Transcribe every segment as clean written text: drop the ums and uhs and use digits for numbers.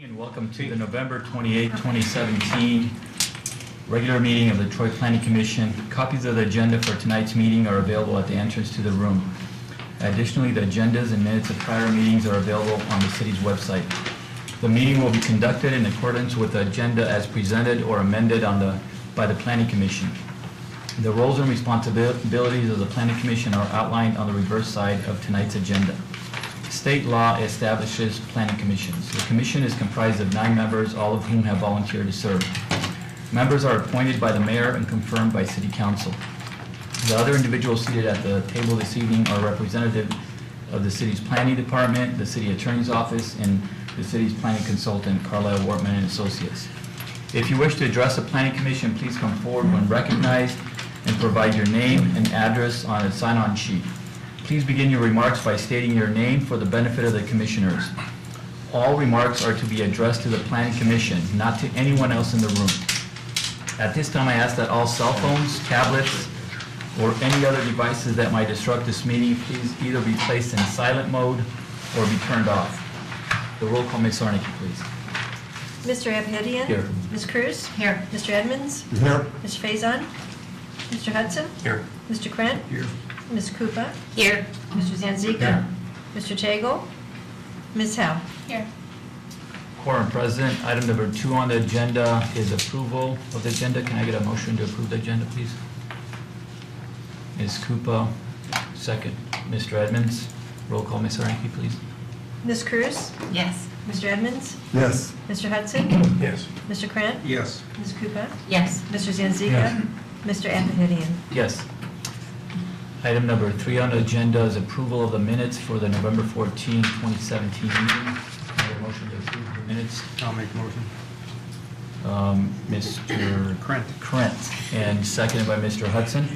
And welcome to the November 28, 2017 regular meeting of the Troy Planning Commission. Copies of the agenda for tonight's meeting are available at the entrance to the room. Additionally, the agendas and minutes of prior meetings are available on the city's website. The meeting will be conducted in accordance with the agenda as presented or amended by the Planning Commission. The roles and responsibilities of the Planning Commission are outlined on the reverse side of tonight's agenda. State law establishes planning commissions. The commission is comprised of 9 members, all of whom have volunteered to serve. Members are appointed by the mayor and confirmed by city council. The other individuals seated at the table this evening are representatives of the city's planning department, the city attorney's office, and the city's planning consultant, Carlisle Wortman and Associates. If you wish to address the planning commission, please come forward when recognized and provide your name and address on a sign-on sheet. Please begin your remarks by stating your name for the benefit of the commissioners. All remarks are to be addressed to the Planning Commission, not to anyone else in the room. At this time, I ask that all cell phones, tablets, or any other devices that might disrupt this meeting, please either be placed in silent mode or be turned off. The roll call, Ms. Sarnicki, please. Mr. Abhidian? Here. Ms. Cruz? Here. Mr. Edmonds? Here. Mr. Faison? Mr. Hudson? Here. Mr. Krant? Here. Ms. Koopa? Here. Mr. Zanzika? Here. Mr. Tagle? Ms. Howe? Here. Quorum present. Item number 2 on the agenda is approval of the agenda. Can I get a motion to approve the agenda, please? Ms. Koopa, second. Mr. Edmonds. Roll call, Ms. Sarnicki, please. Ms. Cruz? Yes. Mr. Edmonds? Yes. Mr. Hudson? Yes. Mr. Krant? Yes. Ms. Koopa? Yes. Mr. Zanzika? Yes. Mr. Abhidian? Yes. Item number 3 on the agenda is approval of the minutes for the November 14, 2017 meeting. Can I get a motion to approve the minutes? I'll make a motion. Mr. Krant. Krant, and seconded by Mr. Hudson.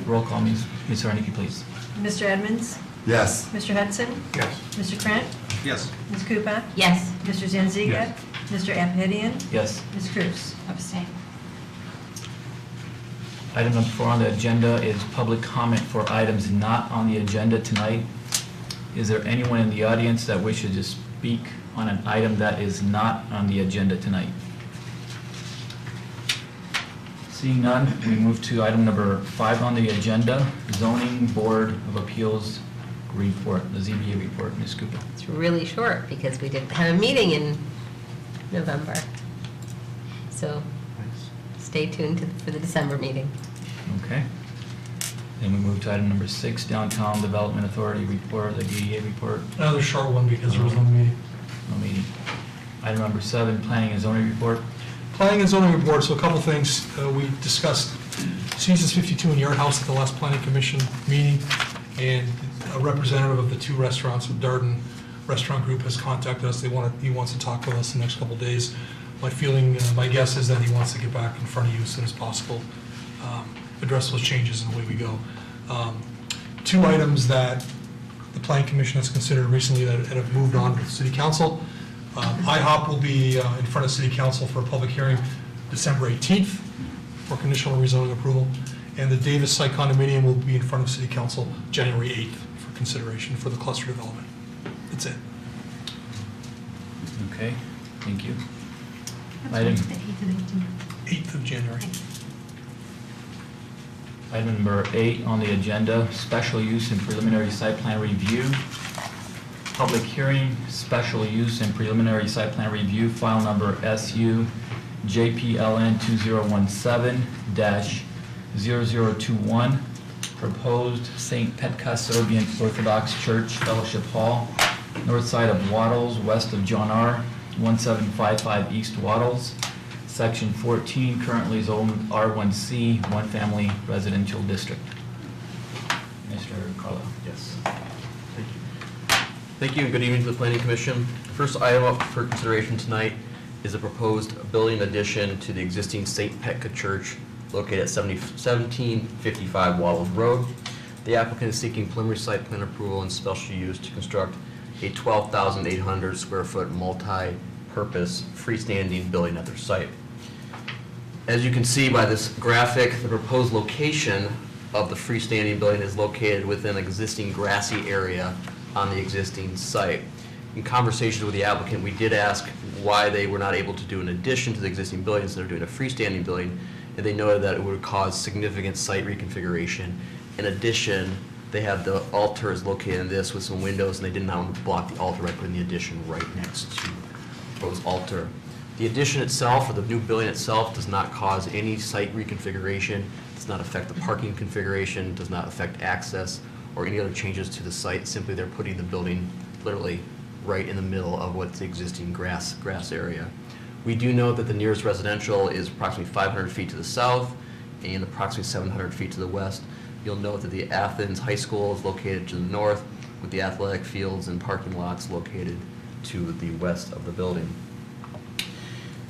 Roll call, Ms. Sarnicki, please. Mr. Edmonds? Yes. Mr. Hudson? Yes. Mr. Krant? Yes. Ms. Koopa? Yes. Mr. Zanzika? Yes. Mr. Abhidian? Yes. Ms. Cruz? Abstain. Item number 4 on the agenda is public comment for items not on the agenda tonight. Is there anyone in the audience that wishes to speak on an item that is not on the agenda tonight? Seeing none, we move to item number 5 on the agenda, Zoning Board of Appeals report, the ZBA report. Ms. Cooper. It's really short because we didn't have a meeting in November. So stay tuned for the December meeting. Okay. Then we move to item number 6, Downtown Development Authority report, the DDA report. Another short one because there was no meeting. No meeting. Item number 7, Planning and Zoning report. Planning and zoning report, so a couple things. We discussed Seasons 52 and Yard House at the last Planning Commission meeting, and a representative of the 2 restaurants, the Darden Restaurant Group, has contacted us. He wants to talk with us the next couple of days. My feeling, my guess is that he wants to get back in front of you as soon as possible, address those changes in the way we go. 2 items that the Planning Commission has considered recently that have moved on to the City Council. IHOP will be in front of City Council for a public hearing December 18th for conditional rezoning approval, and the Davis Site Condominium will be in front of City Council January 8th for consideration for the cluster development. That's it. Okay, thank you. Item 8th of January. Item number 8 on the agenda, special use and preliminary site plan review. Public hearing, special use and preliminary site plan review, file number SU JPLN 2017-0021, proposed St. Petka Serbian Orthodox Church Fellowship Hall, north side of Waddles, west of John R., 1755 East Waddles, Section 14, currently zoned R1C, one family residential district. Mr. Carlo. Yes. Thank you. Thank you and good evening to the Planning Commission. First item up for consideration tonight is a proposed building addition to the existing St. Petka Church located at 1755 Waddles Road. The applicant is seeking preliminary site plan approval and special use to construct a 12,800 square foot multi-purpose freestanding building at their site. As you can see by this graphic, the proposed location of the freestanding building is located within an existing grassy area on the existing site. In conversations with the applicant, we did ask why they were not able to do an addition to the existing building instead of doing a freestanding building, and they noted that it would cause significant site reconfiguration. In addition, they had the altar is located in this with some windows, and they did not want to block the altar by putting the addition right next to the proposed altar. The addition itself, or the new building itself, does not cause any site reconfiguration, does not affect the parking configuration, does not affect access or any other changes to the site. Simply, they're putting the building literally right in the middle of what's the existing grass area. We do know that the nearest residential is approximately 500 feet to the south and approximately 700 feet to the west. You'll note that the Athens High School is located to the north, with the athletic fields and parking lots located to the west of the building.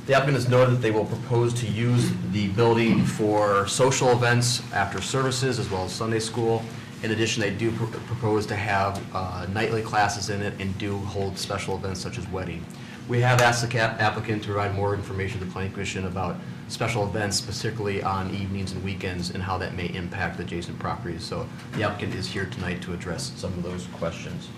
The applicant has noted that they will propose to use the building for social events after services as well as Sunday school. In addition, they do propose to have nightly classes in it and do hold special events such as wedding. We have asked the applicant to provide more information to the Planning Commission about special events, particularly on evenings and weekends, and how that may impact adjacent properties. So the applicant is here tonight to address some of those questions.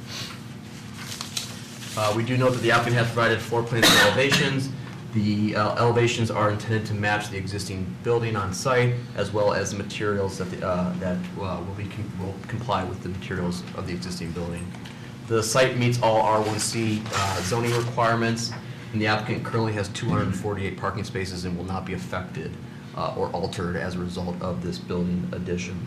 We do note that the applicant has provided floor plans and elevations. The elevations are intended to match the existing building on site, as well as the materials that will comply with the materials of the existing building. The site meets all R1C zoning requirements, and the applicant currently has 248 parking spaces and will not be affected or altered as a result of this building addition.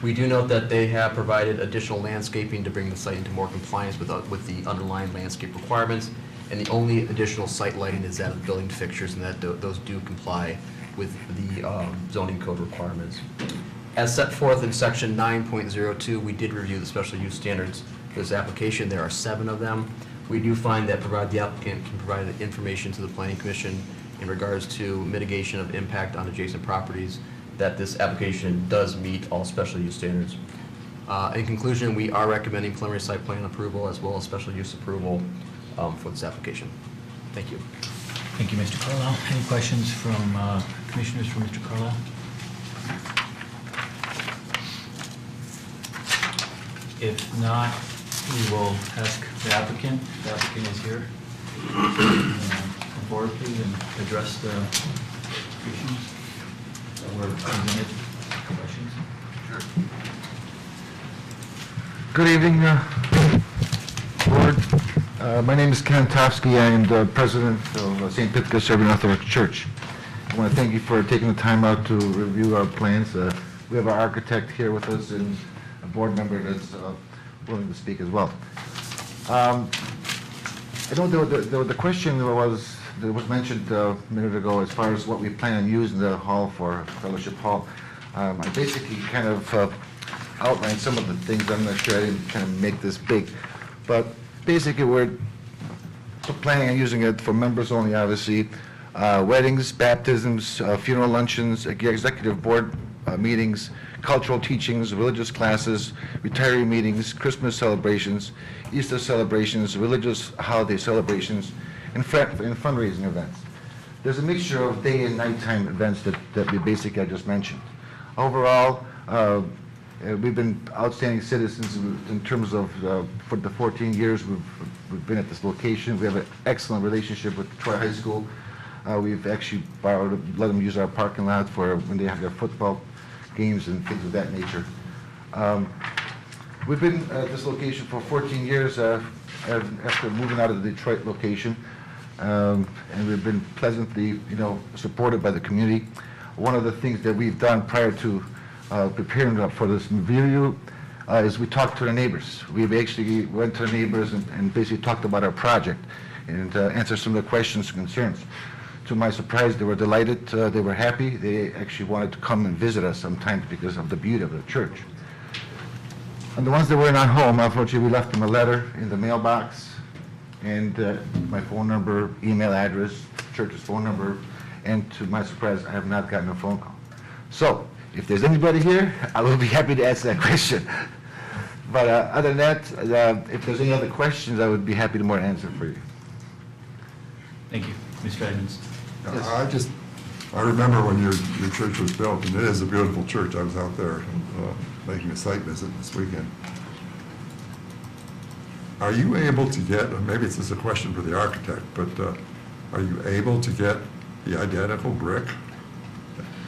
We do note that they have provided additional landscaping to bring the site into more compliance with the underlying landscape requirements, and the only additional site lighting is that of building fixtures, and that those do comply with the zoning code requirements. As set forth in section 9.02, we did review the special use standards for this application. There are 7 of them. We do find that provided the applicant can provide information to the Planning Commission in regards to mitigation of impact on adjacent properties, that this application does meet all special use standards. In conclusion, we are recommending preliminary site plan approval as well as special use approval for this application. Thank you. Thank you, Mr. Carlisle. Any questions from commissioners for Mr. Carlisle? If not, we will ask the applicant. The applicant is here. Come forward, please, and address the issues that were presented. Questions? Good evening, Board. My name is Ken Tofsky. I am the president of St. Pythica Serbian Orthodox Church. I want to thank you for taking the time out to review our plans. We have our architect here with us and a board member that's willing to speak as well. I know the question that was mentioned a minute ago as far as what we plan on using the hall for, Fellowship Hall. I basically kind of outlined some of the things. I'm not sure I didn't kind of make this big, but basically we're planning on using it for members only, obviously, weddings, baptisms, funeral luncheons, executive board meetings, cultural teachings, religious classes, retiree meetings, Christmas celebrations, Easter celebrations, religious holiday celebrations, and fundraising events. There's a mixture of day and nighttime events that we basically I just mentioned. Overall, we've been outstanding citizens in terms of for the 14 years we've been at this location. We have an excellent relationship with Troy High School. We've actually let them use our parking lot for when they have their football games and things of that nature. We've been at this location for 14 years after moving out of the Detroit location, and we've been pleasantly, supported by the community. One of the things that we've done prior to preparing for this review is we talked to the neighbors. We've actually went to the neighbors and basically talked about our project and answered some of the questions and concerns. To my surprise, they were delighted. They were happy. They actually wanted to come and visit us sometimes because of the beauty of the church. And the ones that were not home, unfortunately, we left them a letter in the mailbox and my phone number, email address, church's phone number, and to my surprise, I have not gotten a phone call. So, if there's anybody here, I will be happy to answer that question. But other than that, if there's any other questions, I would be happy to more answer for you. Thank you. Mr. Edmonds. I remember when your church was built, and it is a beautiful church. I was out there making a site visit this weekend. Are you able to get, or maybe this is a question for the architect, but are you able to get the identical brick?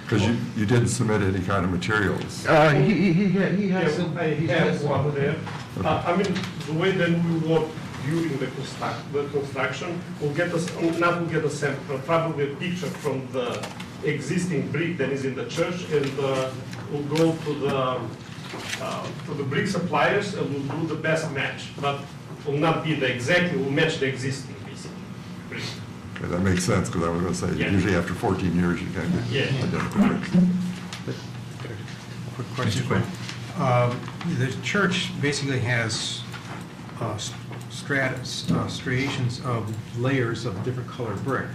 Because you didn't submit any kind of materials. He has some. I have one there. I mean, the way that we work during the construction, we'll get not we'll get a sample, but probably a picture from the existing brick that is in the church, and we'll go to the brick suppliers and we'll do the best match, but will not be the exactly, we'll match the existing basically brick. Okay, that makes sense, because I was going to say, Yeah. usually after 14 years, you can't get Yeah. identical bricks. Quick question. The church basically has striations of layers of different colored brick.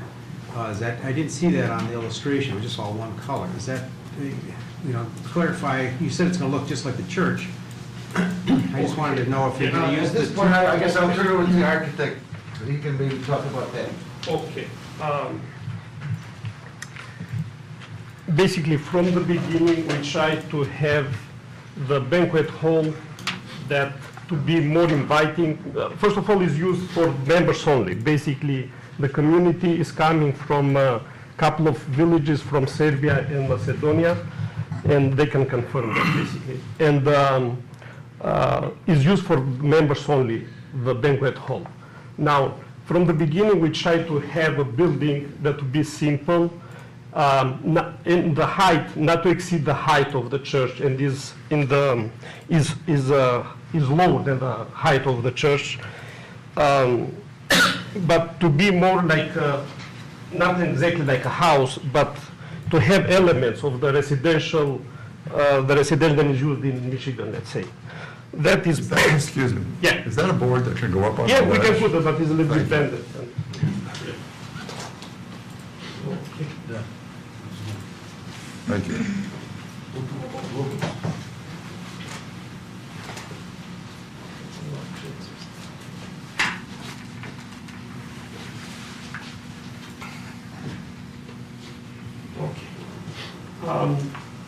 Is that, I didn't see that on the illustration, it was just all one color. Is that, clarify, you said it's going to look just like the church. I just wanted to know if you're going to At use this the... point, I guess I'll turn it over to the architect, so he can maybe talk about that. Okay. Basically, from the beginning, we tried to have the banquet hall that to be more inviting. First of all, is used for members only. Basically, the community is coming from a couple of villages from Serbia and Macedonia, and they can confirm that, basically. And is used for members only, the banquet hall. Now, from the beginning, we tried to have a building that would be simple, in the height, not to exceed the height of the church, and is lower than the height of the church, but to be more like not exactly like a house, but to have elements of the residential that is used in Michigan, let's say. That is. Excuse me. Yeah. Is that a board that can go up on the Yeah, we can ledge? put it, but it's a little bit Thank bended. Thank you.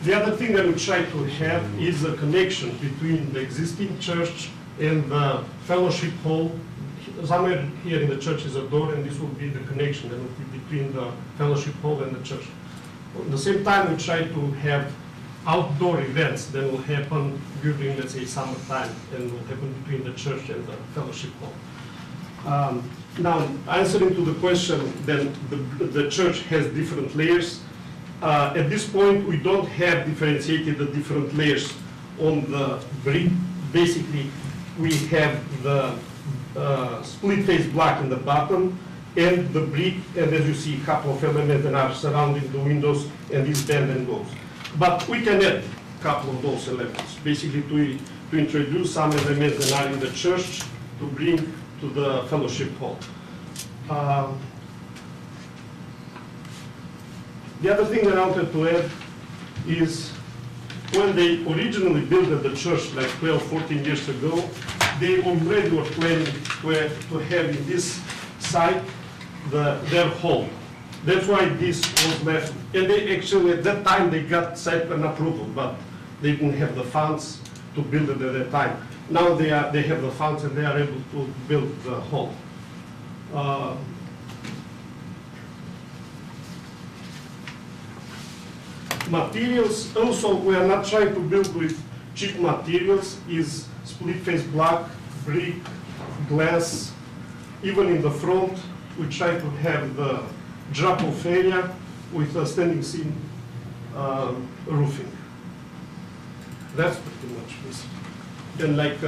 The other thing that we try to have is a connection between the existing church and the fellowship hall. Somewhere here in the church is a door, and this will be the connection that will be between the fellowship hall and the church. At the same time, we try to have outdoor events that will happen during, let's say, summertime, and will happen between the church and the fellowship hall. Now, answering to the question, then the church has different layers. At this point, we don't have differentiated the different layers on the brick. Basically, we have the split face block in the bottom and the brick, and as you see, a couple of elements that are surrounding the windows, and this bend and goes. But we can add a couple of those elements, basically to introduce some elements that are in the church to bring to the fellowship hall. The other thing that I wanted to add is when they originally built the church like 12, 14 years ago, they already were planning to have in this site their home. That's why this was left. And they actually, at that time, they got site plan approval, but they didn't have the funds to build it at that time. Now they have the funds and they are able to build the hall. Materials, also, we are not trying to build with cheap materials, is split face block, brick, glass. Even in the front, we try to have the drop-off area with a standing seam roofing. That's pretty much this. Then like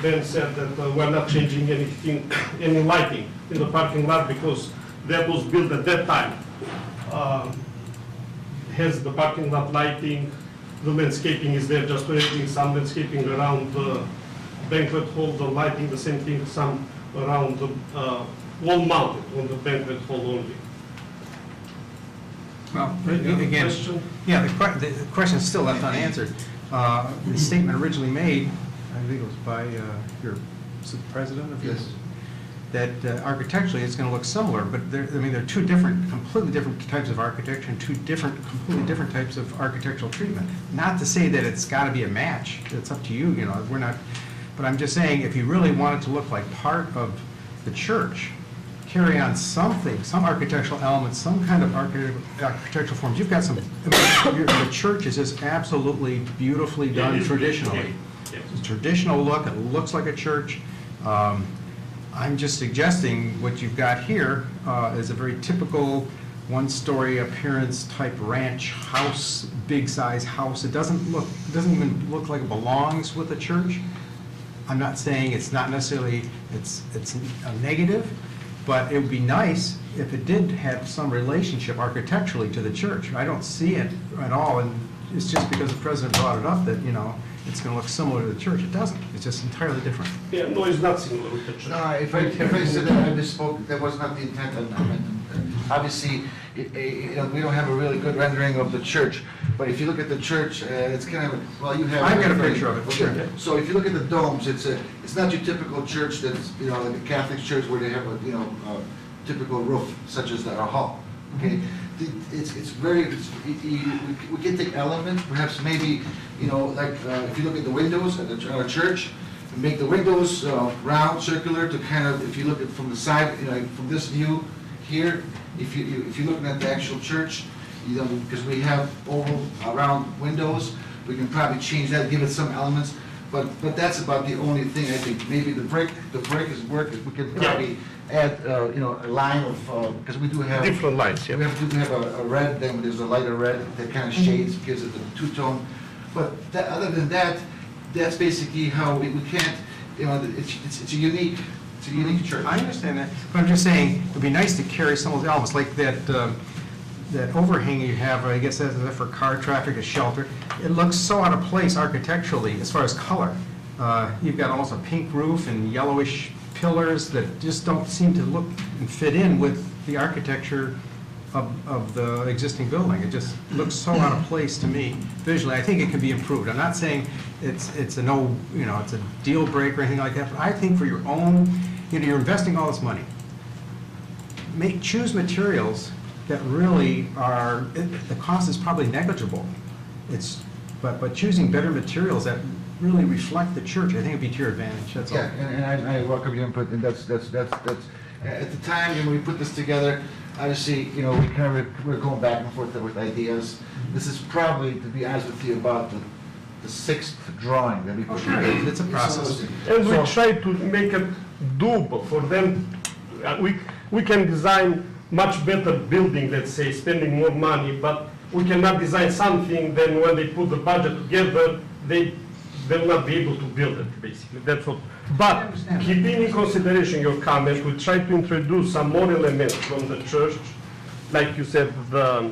Ben said, that we're not changing anything, any lighting in the parking lot because that was built at that time. Has the parking lot lighting, the landscaping is there, just adding some landscaping around the banquet hall, the lighting, the same thing, some around the wall mounted on the banquet hall only. Well, Any again, question? yeah, the question is still left unanswered. The statement originally made, I think it was by your president of yours, that architecturally it's going to look similar, but they're two different, completely different types of architecture and completely different types of architectural treatment. Not to say that it's got to be a match. It's up to you, we're not. But I'm just saying, if you really want it to look like part of the church, carry on something, some architectural elements, some kind of architectural forms. You've got some, I mean, the church is just absolutely beautifully Yeah, done it is. traditionally. Yeah. It's a traditional look, it looks like a church. I'm just suggesting what you've got here is a very typical one-story appearance type ranch house, big size house. It doesn't even look like it belongs with a church. I'm not saying it's not necessarily, it's a negative, but it would be nice if it did have some relationship architecturally to the church. I don't see it at all, and it's just because the president brought it up that, you know, it's going to look similar to the church. It doesn't. It's just entirely different. Yeah, no, it's not similar with the church. No, if I said that I misspoke, that was not the intent. Obviously, you know, we don't have a really good rendering of the church, but if you look at the church, it's kind of, well, you have... I've got a picture of it, Okay. sure. So if you look at the domes, it's not your typical church that's, you know, like a Catholic church where they have a, you know, a typical roof, such as our hall, okay? It's very, we can take elements, perhaps maybe, you know, like, if you look at the windows at a church, make the windows round, circular, to kind of, if you look at from the side, you know, from this view here, if you're looking at the actual church, you know, because we have oval, round windows, we can probably change that, give it some elements, but that's about the only thing, I think. Maybe the brick is work, we can probably add, you know, a line of, because we do have... Different lines, yeah. We have a red, then there's a lighter red that kind of shades, gives it a two-tone. But other than that, that's basically how we can't, you know, it's a unique church. I understand that, but I'm just saying, it'd be nice to carry some of the elements, like that overhang you have, I guess that's for car traffic, a shelter. It looks so out of place architecturally as far as color. You've got almost a pink roof and yellowish pillars that just don't seem to look and fit in with the architecture of the existing building. It just looks so out of place to me visually. I think it can be improved. I'm not saying it's a no, you know, it's a deal breaker or anything like that, but I think for your own, you know, you're investing all this money. Choose materials that really are, the cost is probably negligible. But choosing better materials that really reflect the church, I think it'd be to your advantage, that's all. Yeah, and I welcome your input, and that's, at the time when we put this together, obviously, you know, we're going back and forth with ideas. This is probably, to be honest with you, about the sixth drawing that we put Sure, together. it's a process. And we So- try to make it doable for them. We can design much better building, let's say, spending more money, but we cannot design something, then when they put the budget together, they will not be able to build it, basically. That's what. I But understand. keeping in consideration your comment, we try to introduce some more elements from the church, like you said, the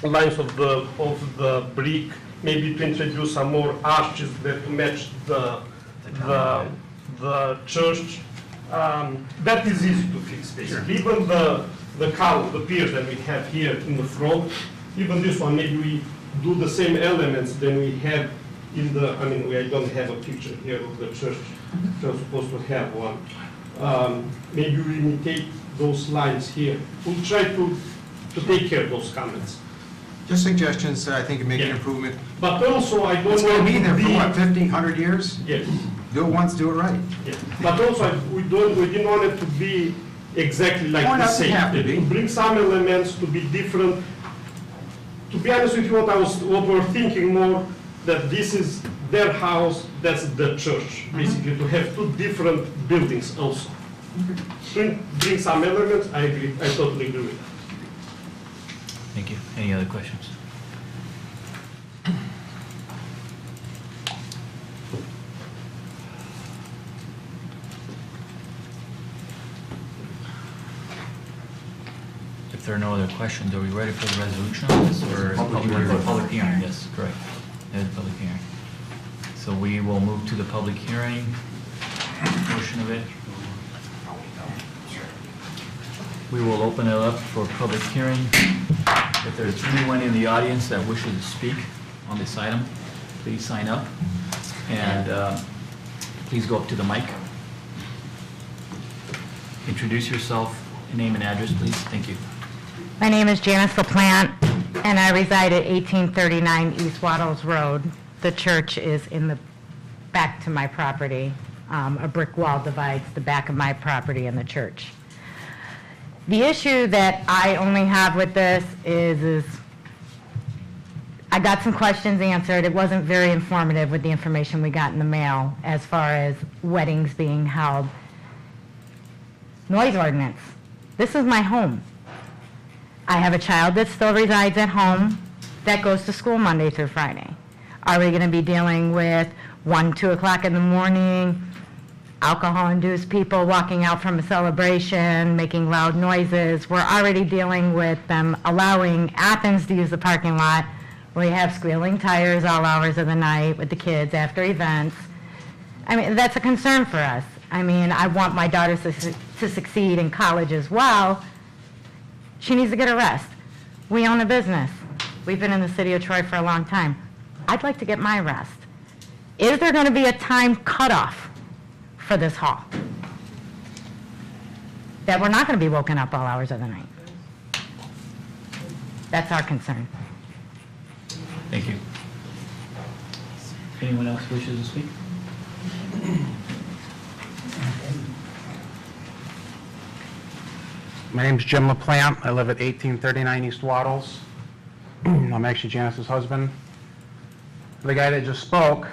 lines of the brick, maybe to introduce some more arches that match the church. That is easy to fix, basically. Even the column, the piers that we have here in the front, even this one, maybe we do the same elements than we have in the, I mean, I don't have a picture here of the church, so I'm supposed to have one. Maybe we imitate those lines here. We'll try to take care of those comments. Just suggestions, I think, it make an Yeah. improvement. But also, I don't It's want gonna be there to for be... what, 50, 100 years? Yes, Do it once, do it right. yes. But also, we didn't want it to be exactly like Oh, it the doesn't same. have to be. Bring some elements to be different. To be honest with you, what we're thinking more, that this is their house, that's the church, basically, to have two different buildings also. Bring some elements, I agree, I totally agree with that. Thank you. Any other questions? If there are no other questions, are we ready for the resolution on this, or public hearing? Yes, correct. There's a public hearing. So we will move to the public hearing portion of it. We will open it up for public hearing. If there's anyone in the audience that wishes to speak on this item, please sign up. And please go up to the mic. Introduce yourself, name and address, please. Thank you. My name is Janice LaPlante, and I reside at 1839 East Waddles Road. The church is in the back to my property, A brick wall divides the back of my property and the church. The issue that I only have with this is I got some questions answered. It wasn't very informative with the information we got in the mail as far as weddings being held. Noise ordinance. This is my home. I have a child that still resides at home that goes to school Monday through Friday. Are we going to be dealing with 1, 2 o'clock in the morning, alcohol-induced people walking out from a celebration, making loud noises? We're already dealing with them allowing Athens to use the parking lot. We have squealing tires all hours of the night with the kids after events. I mean, that's a concern for us. I mean, I want my daughter to succeed in college as well. She needs to get a rest. We own a business. We've been in the city of Troy for a long time. I'd like to get my rest. Is there going to be a time cutoff for this hall? That we're not going to be woken up all hours of the night. That's our concern. Thank you. Anyone else wishes to speak? My name's Jim LaPlante. I live at 1839 East Waddles. I'm actually Janice's husband. The guy that just spoke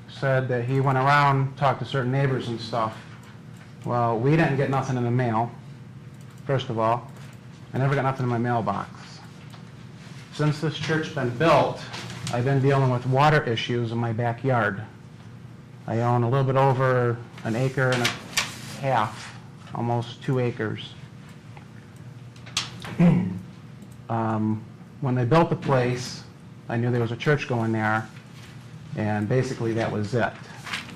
said that he went around, talked to certain neighbors and stuff. Well, we didn't get nothing in the mail, first of all. I never got nothing in my mailbox. Since this church's been built, I've been dealing with water issues in my backyard. I own a little bit over 1.5 acres, almost 2 acres. When they built the place, I knew there was a church going there, and basically that was it.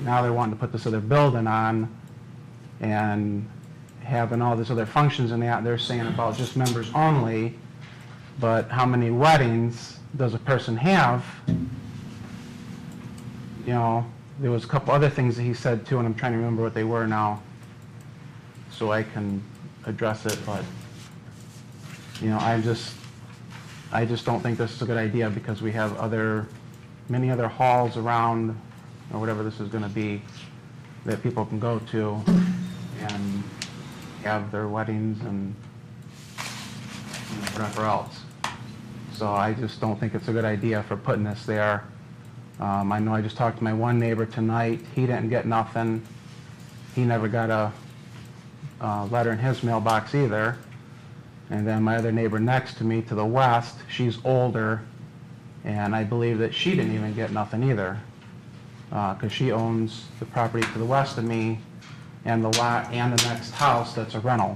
Now they're wanting to put this other building on and having all these other functions in that. They're saying about just members only, but how many weddings does a person have? You know, there was a couple other things that he said too, and I'm trying to remember what they were now so I can address it, but you know, I just don't think this is a good idea because we have many other halls around, or whatever this is going to be, that people can go to and have their weddings and whatever else. So I just don't think it's a good idea for putting this there. I know I just talked to my one neighbor tonight. He didn't get nothing. He never got a letter in his mailbox either. And then my other neighbor next to me to the west, she's older, and I believe that she didn't even get nothing either, because she owns the property to the west of me and the lot and the next house that's a rental.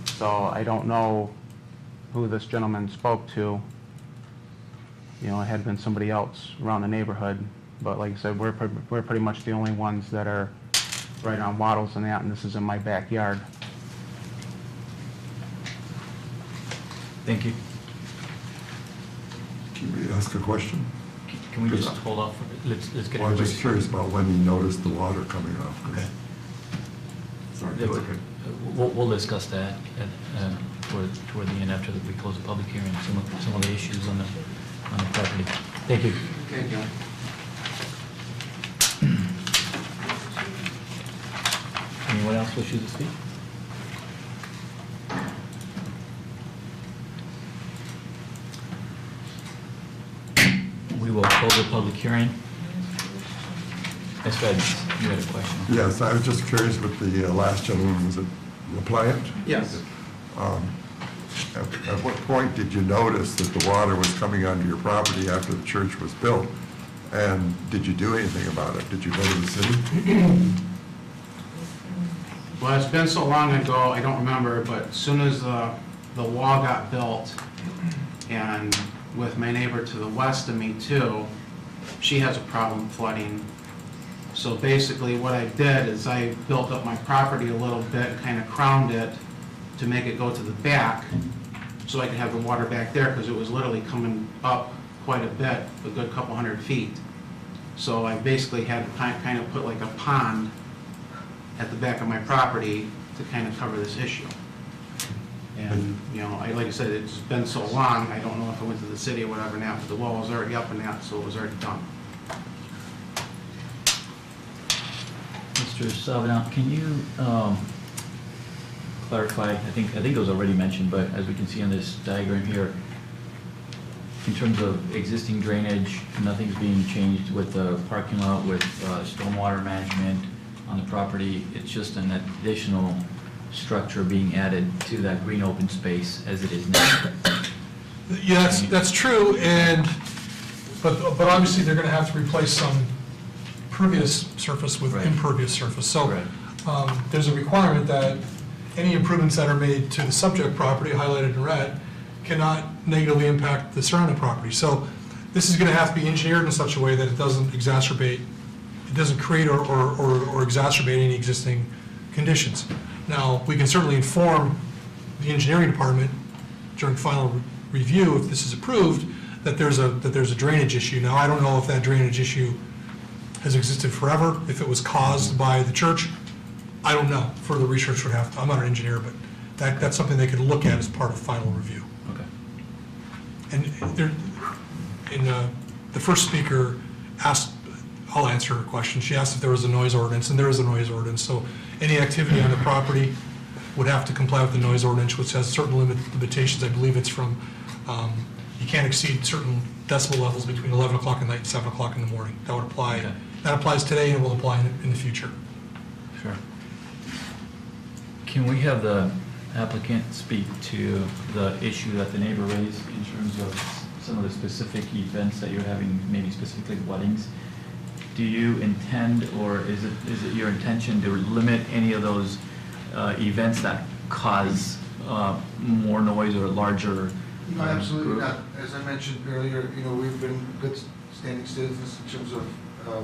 So I don't know who this gentleman spoke to. You know, it had been somebody else around the neighborhood, but like I said, we're pretty much the only ones that are right on Waddles and that, and this is in my backyard. Thank you. Can we ask a question? Can we just hold off? Let's get Well, I'm just everybody. curious about when you noticed the water coming off. Okay. Sorry, Yeah, that's okay. We'll discuss that toward the end after we close the public hearing, some of the issues on the property. Thank you. Thank you. Anyone else wishes to speak? We will close the public hearing. Mr. Edmonds, you had a question? Yes, I was just curious with the last gentleman, was it LaPlante? Yes. At what point did you notice that the water was coming onto your property after the church was built? And did you do anything about it? Did you go to the city? Well, it's been so long ago, I don't remember, but as soon as the wall got built, and with my neighbor to the west of me too, she has a problem flooding. So basically what I did is I built up my property a little bit, kind of crowned it to make it go to the back, so I could have the water back there, because it was literally coming up quite a bit, a good couple 100 feet. So I basically had to kind of put like a pond at the back of my property to kind of cover this issue. And, you know, like I said, it's been so long, I don't know if I went to the city or whatever now, but the wall was already up and that, so it was already done. Mr. Savinant, can you clarify, I think it was already mentioned, but as we can see on this diagram here, in terms of existing drainage, nothing's being changed with the parking lot, with stormwater management on the property. It's just an additional structure being added to that green open space as it is now. Yeah, that's true, but obviously they're going to have to replace some pervious surface with Right. impervious surface. So Right. there's a requirement that any improvements that are made to the subject property, highlighted in red, cannot negatively impact the surrounding property. So this is going to have to be engineered in such a way that it doesn't exacerbate, it doesn't create or exacerbate any existing conditions. Now, we can certainly inform the engineering department during final review, if this is approved, that there's a drainage issue. Now, I don't know if that drainage issue has existed forever, if it was caused by the church. I don't know. Further research would have to, I'm not an engineer, but that's something they could look at as part of final review. Okay. And the first speaker asked, I'll answer her question. She asked if there was a noise ordinance, and there is a noise ordinance. So any activity on the property would have to comply with the noise ordinance, which has certain limitations. I believe it's from, you can't exceed certain decibel levels between 11 o'clock at night and 7 o'clock in the morning. That would apply, Okay. that applies today and will apply in the future. Sure. Can we have the applicant speak to the issue that the neighbor raised in terms of some of the specific events that you're having, maybe specifically weddings? Do you intend, or is it your intention to limit any of those events that cause more noise or larger? No, absolutely group? not. As I mentioned earlier, we've been good standing citizens in terms of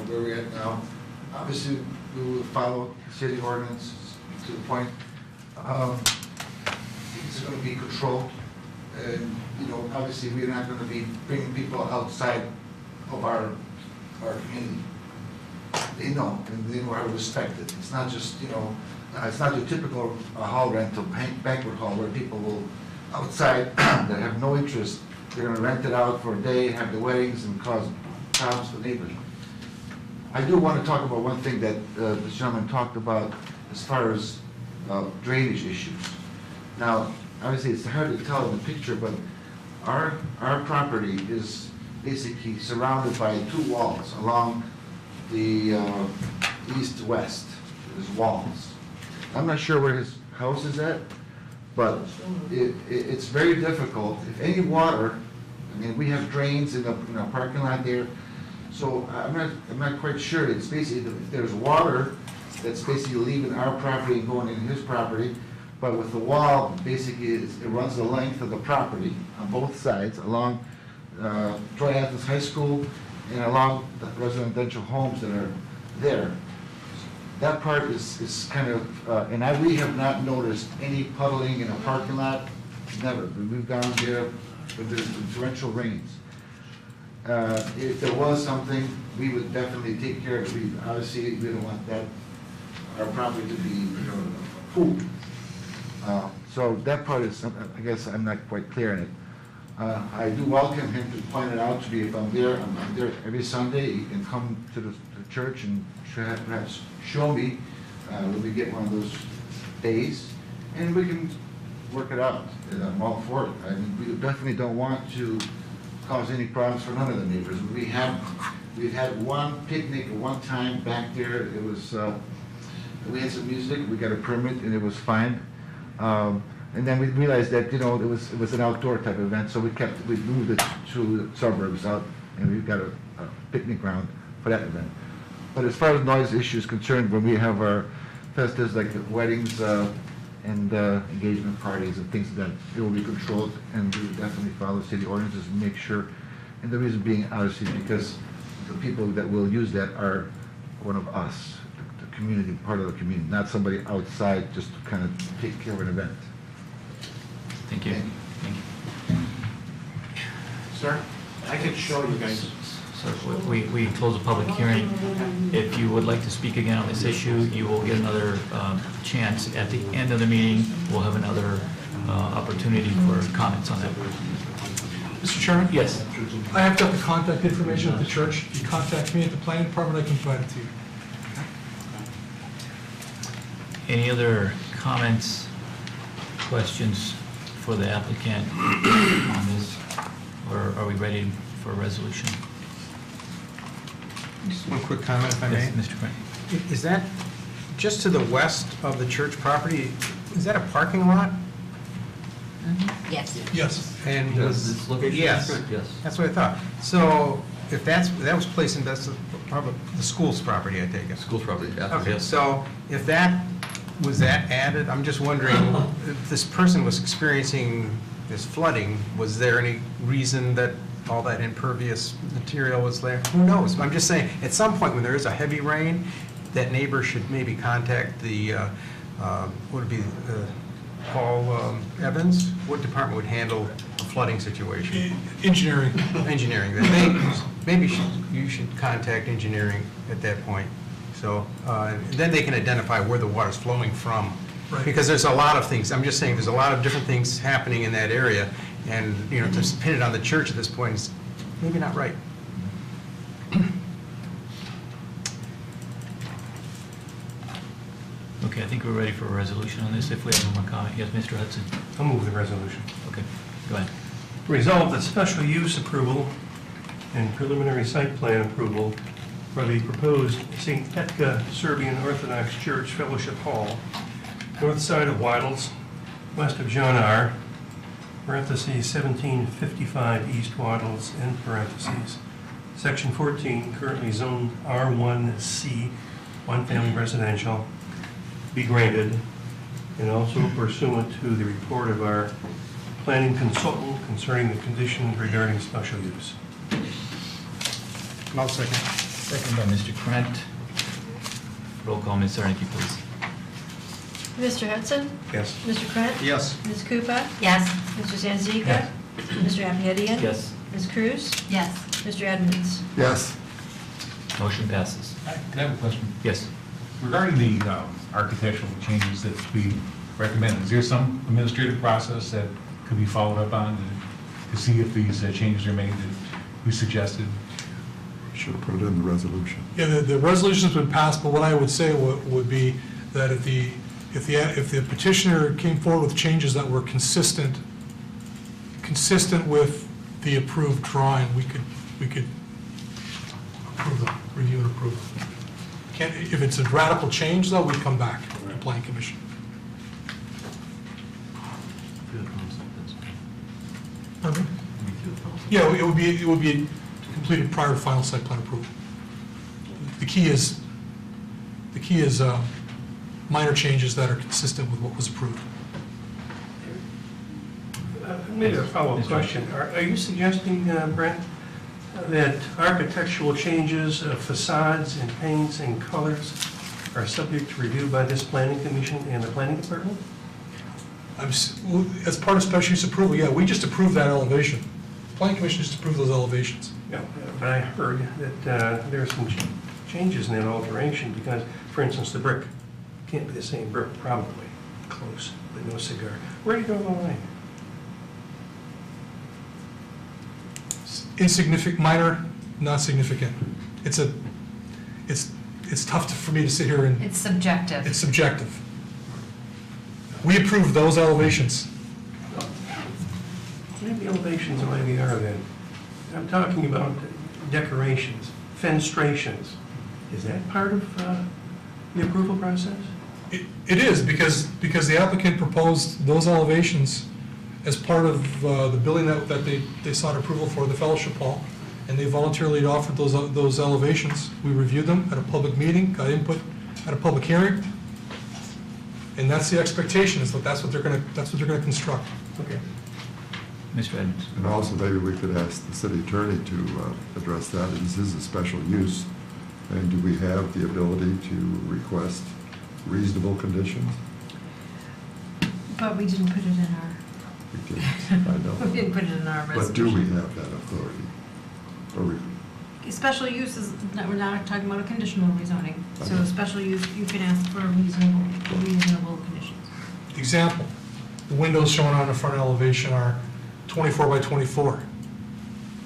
where we're at now. Obviously, we will follow city ordinance to the point. It's going to be controlled. And, obviously, we're not going to be bringing people outside of our community. They know, and they know how to respect it. It's not just, it's not your typical hall rental, banquet hall, where people will outside that have no interest. They're going to rent it out for a day, have the weddings, and cause problems for neighbors. I do want to talk about one thing that the gentleman talked about as far as drainage issues. Now, obviously, it's hard to tell in the picture, but our property is basically surrounded by two walls along the east-west. There's walls. I'm not sure where his house is at, but it's very difficult. If any water, we have drains in the parking lot there, so I'm not quite sure. It's basically, if there's water that's basically leaving our property and going into his property, but with the wall, basically, it runs the length of the property on both sides, along Troy Athens High School and along the residential homes that are there. That part is kind of, we have not noticed any puddling in a parking lot, never. We've gone there with the torrential rains. If there was something, we would definitely take care of it. Obviously, we don't want our property to be a pool. So that part is, I guess I'm not quite clear in it. I do welcome him to point it out to me if I'm there. I'm there every Sunday. He can come to the church and perhaps show me when we get one of those days, and we can work it out. And I'm all for it. We definitely don't want to cause any problems for none of the neighbors. We've had one picnic at one time back there. It was we had some music. We got a permit, and it was fine. And then we realized that it was an outdoor type of event, so we moved it to the suburbs out, and we've got a picnic ground for that event. But as far as noise issues concerned, when we have our festivities like the weddings and engagement parties and things like that, it will be controlled, and we will definitely follow city ordinances and make sure. And the reason being, obviously, because the people that will use that are one of us, the community, part of the community, not somebody outside just to kind of take care of an event. Thank you. Thank you. Sir, I can show you guys. So we close the public hearing. If you would like to speak again on this issue, you will get another chance. At the end of the meeting, we'll have another opportunity for comments on that. Mr. Chairman? Yes. I have got the contact information of the church. If you contact me at the planning department, I can provide it to you. Any other comments, questions for the applicant on this? Or are we ready for a resolution? Just one quick comment, if I may. Yes, Mr. Grant. Is that just to the west of the church property, is that a parking lot? Yes. Yes. And This location is yes, correct, yes. that's what I thought. So if that was placed in, that's probably the school's property, I take it. School property, Okay, yes. so if was that added? I'm just wondering, if this person was experiencing this flooding, was there any reason that all that impervious material was there? Who knows? I'm just saying, at some point when there is a heavy rain, that neighbor should maybe contact the, would it be Paul Evans? What department would handle a flooding situation? Engineering. Engineering. Then maybe you should contact engineering at that point. So then they can identify where the water's flowing from. Right. Because there's a lot of things, I'm just saying, there's a lot of different things happening in that area. And, you know, to pin it on the church at this point is maybe not right. Okay, I think we're ready for a resolution on this, if we have one more comment. Yes, Mr. Hudson? I'll move the resolution. Okay, go ahead. Resolve that special use approval and preliminary site plan approval for the proposed St. Petka Serbian Orthodox Church Fellowship Hall, north side of Waddles, west of John R., parentheses 1755 East Waddles, end parentheses, section 14, currently zone R1C, one family residential, be granted, and also pursuant to the report of our planning consultant concerning the conditions regarding special use. I'll second. Second by Mr. Krant. Roll call, Ms. Zarnicki, please. Mr. Hudson? Yes. Mr. Krant? Yes. Ms. Koopa? Yes. Mr. Zanzika? Yes. Mr. Amhidian? Yes. Ms. Cruz? Yes. Mr. Edmonds? Yes. Motion passes. Can I have a question? Yes. Regarding the architectural changes that we recommend, is there some administrative process that could be followed up on to see if these changes are made that we suggested? Should have put it in the resolution. Yeah, the resolution's been passed, but what I would say would be that if the petitioner came forward with changes that were consistent with the approved drawing, we could approve them, review and approve them. If it's a radical change, though, we'd come back to the Planning Commission. Pardon me? Yeah, it would be completed prior to final site plan approval. The key is minor changes that are consistent with what was approved. Maybe a follow-up question. Are you suggesting, Brent, that architectural changes of facades and paints and colors are subject to review by this planning commission and the planning department? As part of special use approval, yeah, we just approved that elevation. Planning Commission just approved those elevations. No, but I heard that there are some changes in that alteration because, for instance, the brick can't be the same brick, probably, close, but no cigar. Where do you draw the line? Insignificant, minor, not significant. It's tough for me to sit here and, It's subjective. it's subjective. We approved those elevations. Maybe elevations of IVR then. I'm talking about decorations, fenestrations. Is that part of the approval process? It is, because the applicant proposed those elevations as part of the building that they sought approval for, the fellowship hall, and they voluntarily offered those elevations. We reviewed them at a public meeting, got input at a public hearing, and that's the expectation, is that that's what they're gonna construct. Okay. Mr. Edmonds? And also, maybe we could ask the city attorney to address that. This is a special use, and do we have the ability to request reasonable conditions? But we didn't put it in our, We didn't, I we know. didn't put it in our resolution. But do we have that authority? Or we, Special use is, we're not talking about a conditional rezoning. So Okay. special use, you can ask for reasonable conditions. Example, the windows shown on the front elevation are 24 by 24.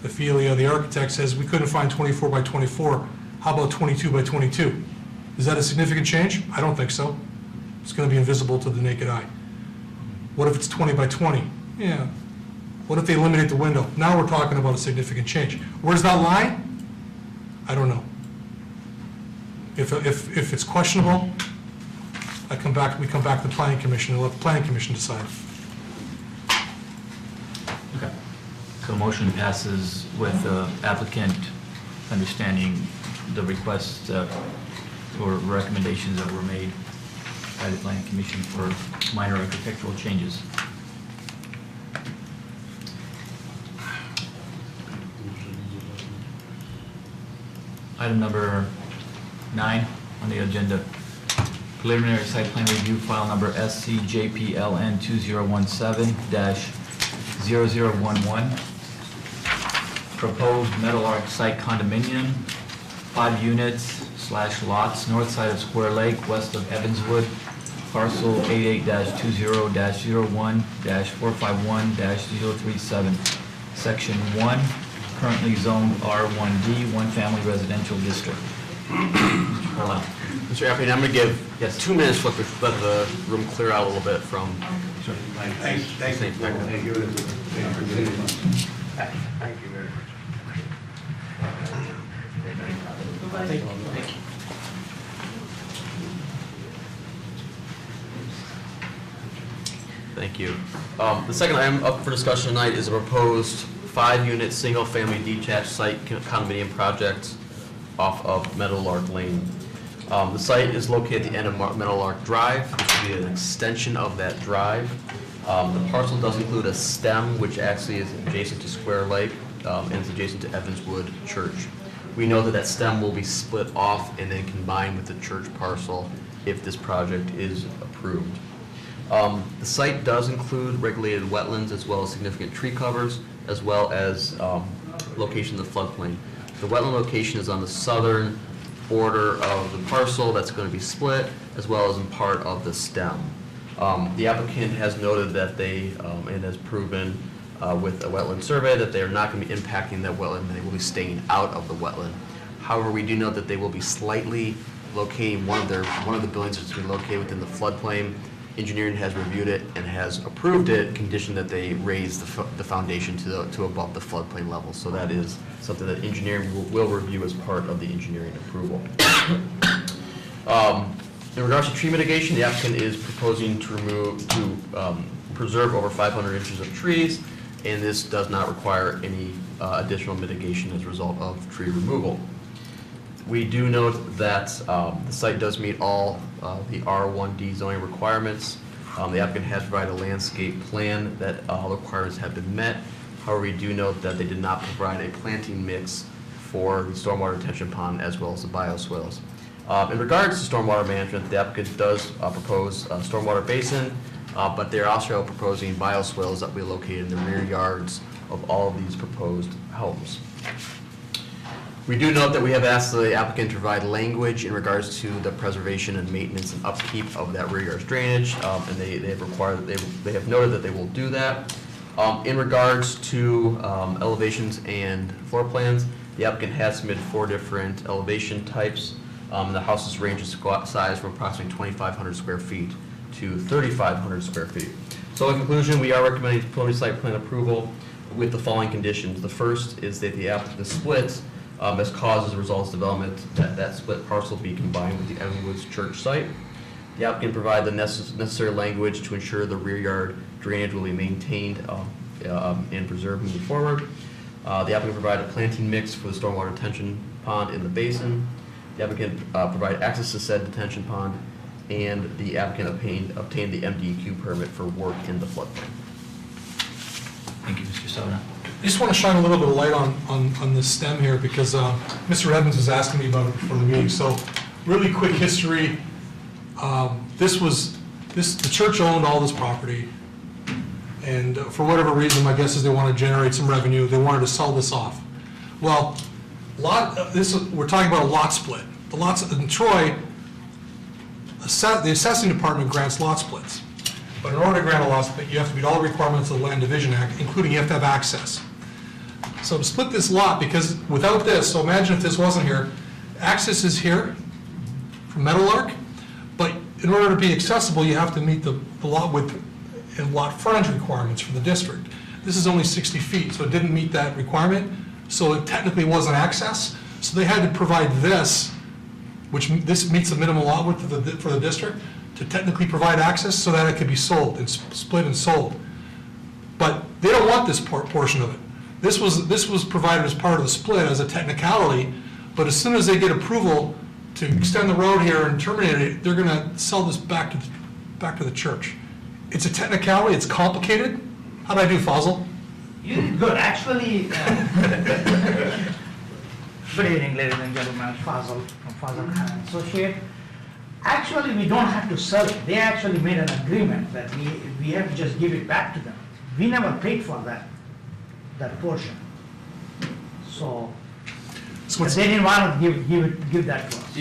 The Feelia, the architect, says we couldn't find 24 by 24. How about 22 by 22? Is that a significant change? I don't think so. It's going to be invisible to the naked eye. What if it's 20 by 20? Yeah. What if they eliminate the window? Now we're talking about a significant change. Where's that line? I don't know. If it's questionable, we come back to the planning commission and let the planning commission decide. Okay. So motion passes with the applicant understanding the requests or recommendations that were made by the planning commission for minor architectural changes. Item number 9 on the agenda, preliminary site plan review, file number SCJPLN 2017-0011. Proposed Metal Arc site condominium, 5 units / lots, north side of Square Lake, west of Evanswood, parcel 88-20-01-451-037, section 1, currently zoned R1D, one family residential district. Mr. Carlisle. Mr. Appleton, I'm going to give 2 minutes to let the room clear out a little bit from... Thank you. Thank you very much. Thank you. The second item up for discussion tonight is a proposed 5-unit, single-family detached site condominium project off of Meadowlark Lane. The site is located at the end of Meadowlark Drive. This will be an extension of that drive. The parcel does include a stem, which actually is adjacent to Square Lake and is adjacent to Evanswood Church. We know that that stem will be split off and then combined with the church parcel if this project is approved. The site does include regulated wetlands as well as significant tree covers, as well as location of the floodplain. The wetland location is on the southern border of the parcel that's going to be split, as well as in part of the stem. The applicant has noted that they, and has proven with a wetland survey, that they are not going to be impacting that wetland, they will be staying out of the wetland. However, we do know that they will be slightly locating one of the buildings that's going to be located within the floodplain. Engineering has reviewed it and has approved it, conditioned that they raise the foundation to above the floodplain level. So that is something that engineering will review as part of the engineering approval. In regards to tree mitigation, the applicant is proposing to preserve over 500 inches of trees, and this does not require any additional mitigation as a result of tree removal. We do note that the site does meet all the R1D zoning requirements. The applicant has provided a landscape plan that all requirements have been met. However, we do note that they did not provide a planting mix for the stormwater retention pond as well as the bioswales. In regards to stormwater management, the applicant does propose a stormwater basin, but they're also proposing bioswales that will be located in the rear yards of all of these proposed homes. We do note that we have asked the applicant to provide language in regards to the preservation and maintenance and upkeep of that rear yard drainage, and they have noted that they will do that. In regards to elevations and floor plans, the applicant has submitted 4 different elevation types. The houses range in size from approximately 2,500 square feet to 3,500 square feet. So in conclusion, we are recommending preliminary site plan approval with the following conditions. The first is that the split has caused as a result of development that split parcel be combined with the Evanwoods Church site. The applicant provide the necessary language to ensure the rear yard drainage will be maintained and preserved moving forward. The applicant provide a planting mix for the stormwater retention pond in the basin. The applicant provide access to said detention pond, and the applicant obtained the MDEQ permit for work in the floodplain. Thank you, Mr. Sona. I just want to shine a little bit of light on this stem here, because Mr. Evans was asking me about it before the meeting. So really quick history. The church owned all this property, and for whatever reason, my guess is they want to generate some revenue. They wanted to sell this off. Well, we're talking about a lot split. The lots in Troy, the assessing department grants lot splits. But in order to grant a lot split, you have to meet all the requirements of the Land Division Act, including you have to have access. So to split this lot, because without this, so imagine if this wasn't here, access is here from Meadowlark, but in order to be accessible, you have to meet the lot width and lot frontage requirements for the district. This is only 60 feet, so it didn't meet that requirement, so it technically wasn't access. So they had to provide this, this meets the minimum lot width for the district, to technically provide access so that it could be sold and split and sold. But they don't want this portion of it. This was provided as part of the split as a technicality, but as soon as they get approval to extend the road here and terminate it, they're gonna sell this back to the church. It's a technicality, it's complicated. How'd I do, Fazil? You did good, actually. Good evening, ladies and gentlemen, Fazal from Fazal Khan Associate. Actually, we don't have to sell it. They actually made an agreement that we have to just give it back to them. We never paid for that portion. So they didn't want to give that to us.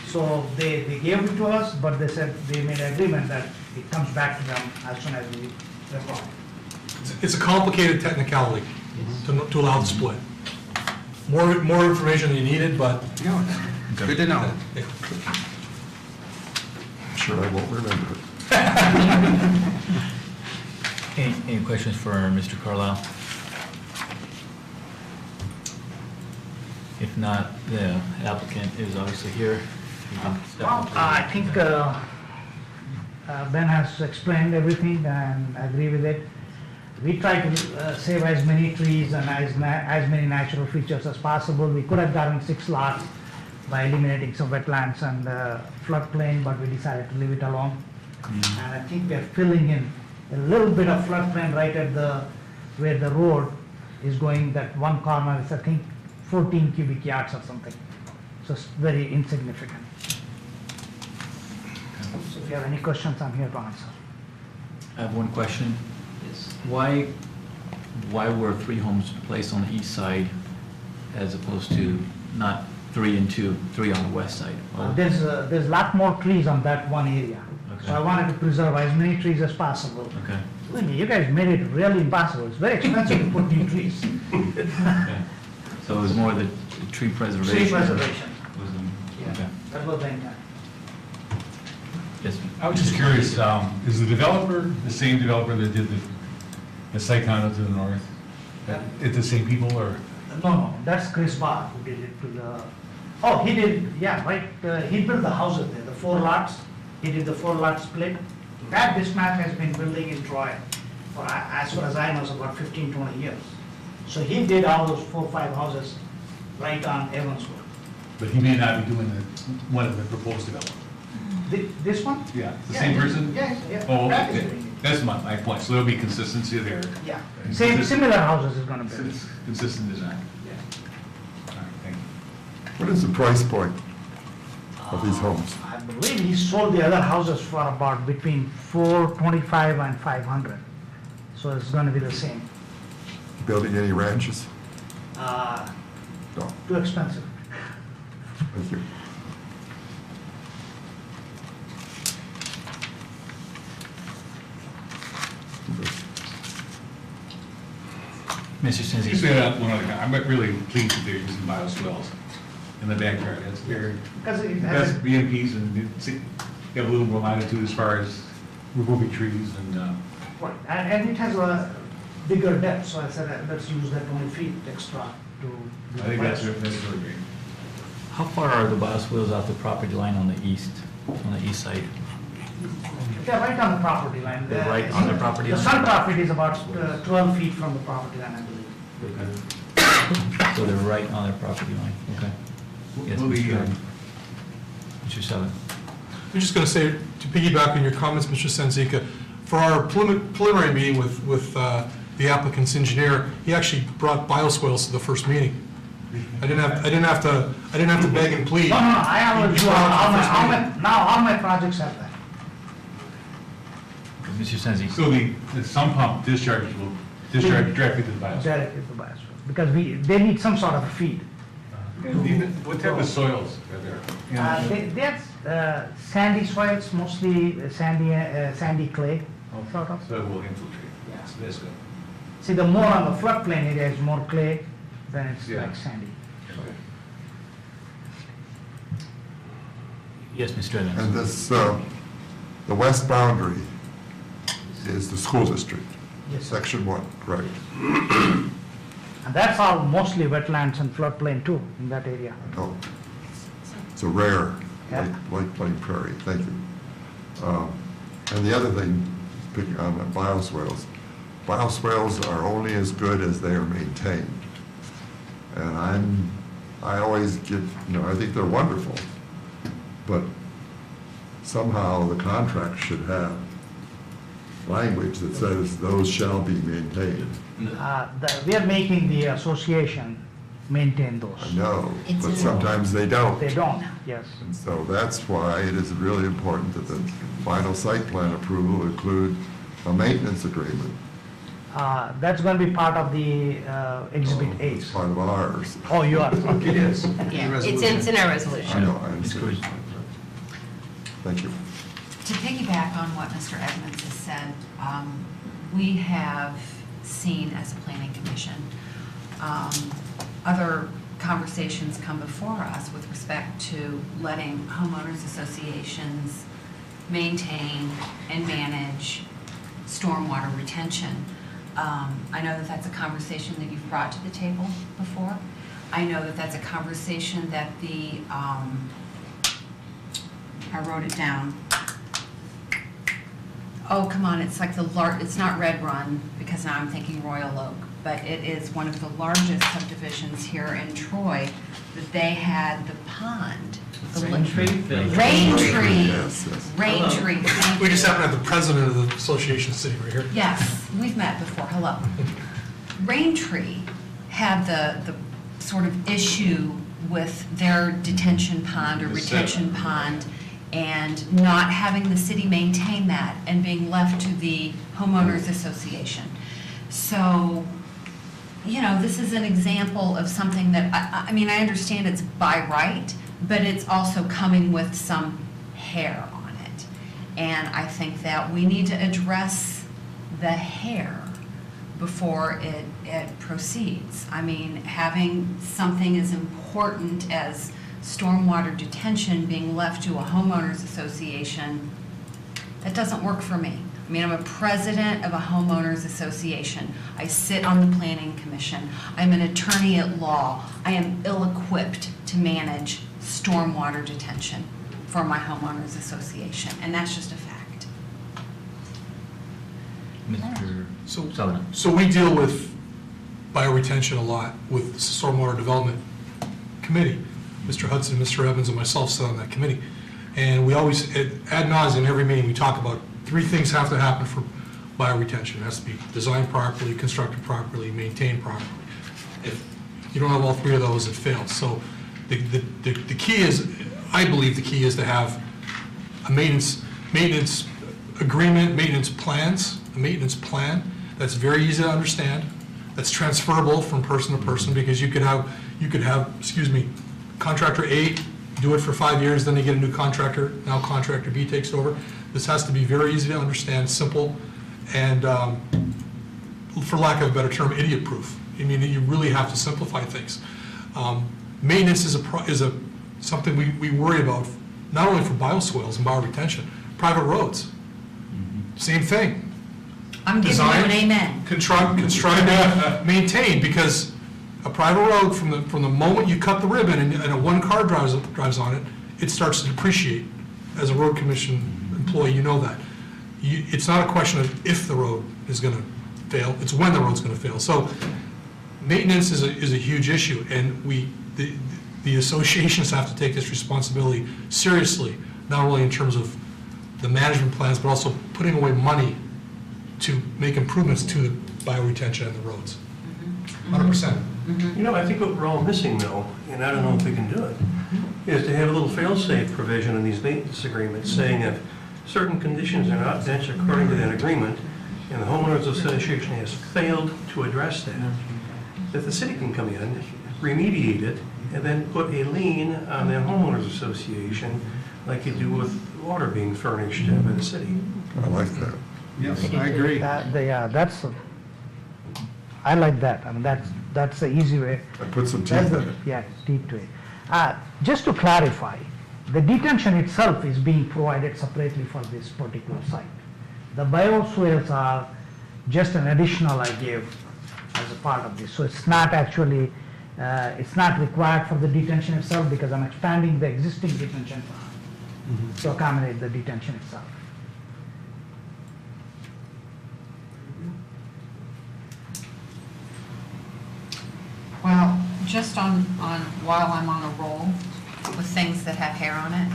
So they gave it to us, but they said they made an agreement that it comes back to them as soon as we record. It's a complicated technicality to allow the split. More information than you needed, but. No, it's good to know. Yeah. I'm sure I won't remember it. Any questions for Mr. Carlisle? If not, the applicant is obviously here. You can step up to the- I think Ben has explained everything and I agree with it. We try to save as many trees and as many natural features as possible. We could have gotten 6 lots by eliminating some wetlands and floodplain, but we decided to leave it alone. And I think we're filling in a little bit of floodplain right at where the road is going. That one corner is, I think, 14 cubic yards or something. So it's very insignificant. So if you have any questions, I'm here to answer. I have one question. Why were 3 homes placed on the east side as opposed to not 3 and 2, 3 on the west side? Well, There's a lot more trees on that one area. Okay. So I wanted to preserve as many trees as possible. Okay. Believe me, you guys made it really impossible. It's very expensive to put new trees. Okay. So it was more the tree preservation? Tree preservation. Was Yeah, okay. that was the intent. Yes, I was just curious, is the developer the same developer that did the site condo to the north? It's the same people, or? No, that's Chris Barr who did it to the, he did, yeah, right, he built the houses there, the 4 lots. He did the 4-lot split. That Bismarck has been building in Troy for, as far as I know, it's about 15, 20 years. So he did all those 4 or 5 houses right on Evansville. But he may not be doing one of the proposed development. This one? Yeah, the same person? Yes, yeah. Oh, That is okay. doing it. That's my point, so there'll be consistency there. Yeah, And similar houses is gonna build. Consistent design. Yeah. All right, thank you. What is the price point of these homes? I believe he sold the other houses for about between $425 and $500. So it's gonna be the same. Building any ranches? Uh, No, Too expensive. thank you. Mr. Senzi. Just one other, I'm really pleased that they're using bioswales in the backyard. That's very, Because it that's has, BMPs and you have a little more latitude as far as removing trees and, right, and it has a bigger depth, so I said, let's use that 20 feet extra to. I think that's really great. How far are the bioswales off the property line on the east side? They're right on the property line. They're right on the property The line? sun property is about 12 feet from the property line, I believe. So they're right on their property line, okay. Yes, Will the, Mr. Sullivan. I'm just going to say, to piggyback on your comments, Mr. Senzika, for our preliminary meeting with the applicant's engineer, he actually brought bioswales to the first meeting. I didn't have to beg and plead. No, I always He do, brought it to the first meeting. now all my projects have that. Mr. Senzi. So the sump pump discharges will discharge directly to the bioswale? Directly to the bioswale, because they need some sort of a feed. What type of soils are there? They're sandy soils, mostly sandy clay, sort of. So it will infiltrate. Yeah. So that's good. See, the more on the floodplain area is more clay, than it's Yeah. like sandy. Yes, Mr. Evans. And this the west boundary is the school district. Yes, sir. Section 1, right? And that's all mostly wetlands and floodplain too, in that area. No. It's a rare Yeah. Lake Plain Prairie, thank you. And the other thing, picking on the bioswales are only as good as they are maintained. And I always get, I think they're wonderful, but somehow the contract should have language that says those shall be maintained. We are making the association maintain those. I know, It's but in- sometimes they don't. They don't, yes. And so that's why it is really important that the final site plan approval include a maintenance agreement. That's going to be part of the Exhibit A. It's part of ours. Oh, you are? It is. Yeah, it's in our I resolution. know, I understand. Thank you. To piggyback on what Mr. Edmonds has said, we have seen as a planning commission, other conversations come before us with respect to letting homeowners associations maintain and manage stormwater retention. I know that that's a conversation that you've brought to the table before. I know that that's a conversation that I wrote it down. Oh, come on, it's like it's not Red Run, because now I'm thinking Royal Oak, but it is one of the largest subdivisions here in Troy, that they had the pond. Raintree? Raintree. Yes, yes. Raintree. We just happen to have the president of the association sitting right here. Yes, we've met before, hello. Raintree had the sort of issue with their detention pond or retention pond and not having the city maintain that and being left to the homeowners association. So, this is an example of something that, I mean, I understand it's by right, but it's also coming with some hair on it. And I think that we need to address the hair before it proceeds. I mean, having something as important as stormwater detention being left to a homeowners association, that doesn't work for me. I mean, I'm a president of a homeowners association. I sit on the planning commission. I'm an attorney at law. I am ill-equipped to manage stormwater detention for my homeowners association, and that's just a fact. Mr. So, Sullivan. so we deal with bioretention a lot with the Stormwater Development Committee. Mr. Hudson, Mr. Evans, and myself sit on that committee. And we always, ad nauseam, every meeting, we talk about 3 things have to happen for bioretention. It has to be designed properly, constructed properly, maintained properly. If you don't have all 3 of those, it fails. So the key is, I believe the key is to have a maintenance agreement, maintenance plans, a maintenance plan that's very easy to understand, that's transferable from person to person, because you could have, contractor A do it for 5 years, then they get a new contractor, now contractor B takes over. This has to be very easy to understand, simple, and for lack of a better term, idiot-proof. I mean, you really have to simplify things. Maintenance is something we worry about, not only for bioswales and bioretention, private roads. Same thing. I'm giving you an amen. Construct, maintain, because a private road, from the moment you cut the ribbon and a one car drives on it, it starts to depreciate. As a road commission employee, you know that. It's not a question of if the road is going to fail, it's when the road's going to fail. So maintenance is a huge issue, and the associations have to take this responsibility seriously, not only in terms of the management plans, but also putting away money to make improvements to the bioretention and the roads. 100%. I think what we're all missing though, and I don't know if we can do it, is to have a little fail-safe provision in these maintenance agreements saying if certain conditions are not met according to that agreement, and the homeowners association has failed to address that the city can come in, remediate it, and then put a lien on the homeowners association like you do with water being furnished by the city. I like that. Yes, I agree. I like that. I mean, that's the easy way. I put some That's teeth in it. Yeah, deep to it. Just to clarify, The detention itself is being provided separately for this particular site. The bioswales are just an additional I gave as a part of this. So it's not actually, it's not required for the detention itself because I'm expanding the existing detention pond to accommodate the detention itself. Well, just while I'm on a roll with things that have hair on it,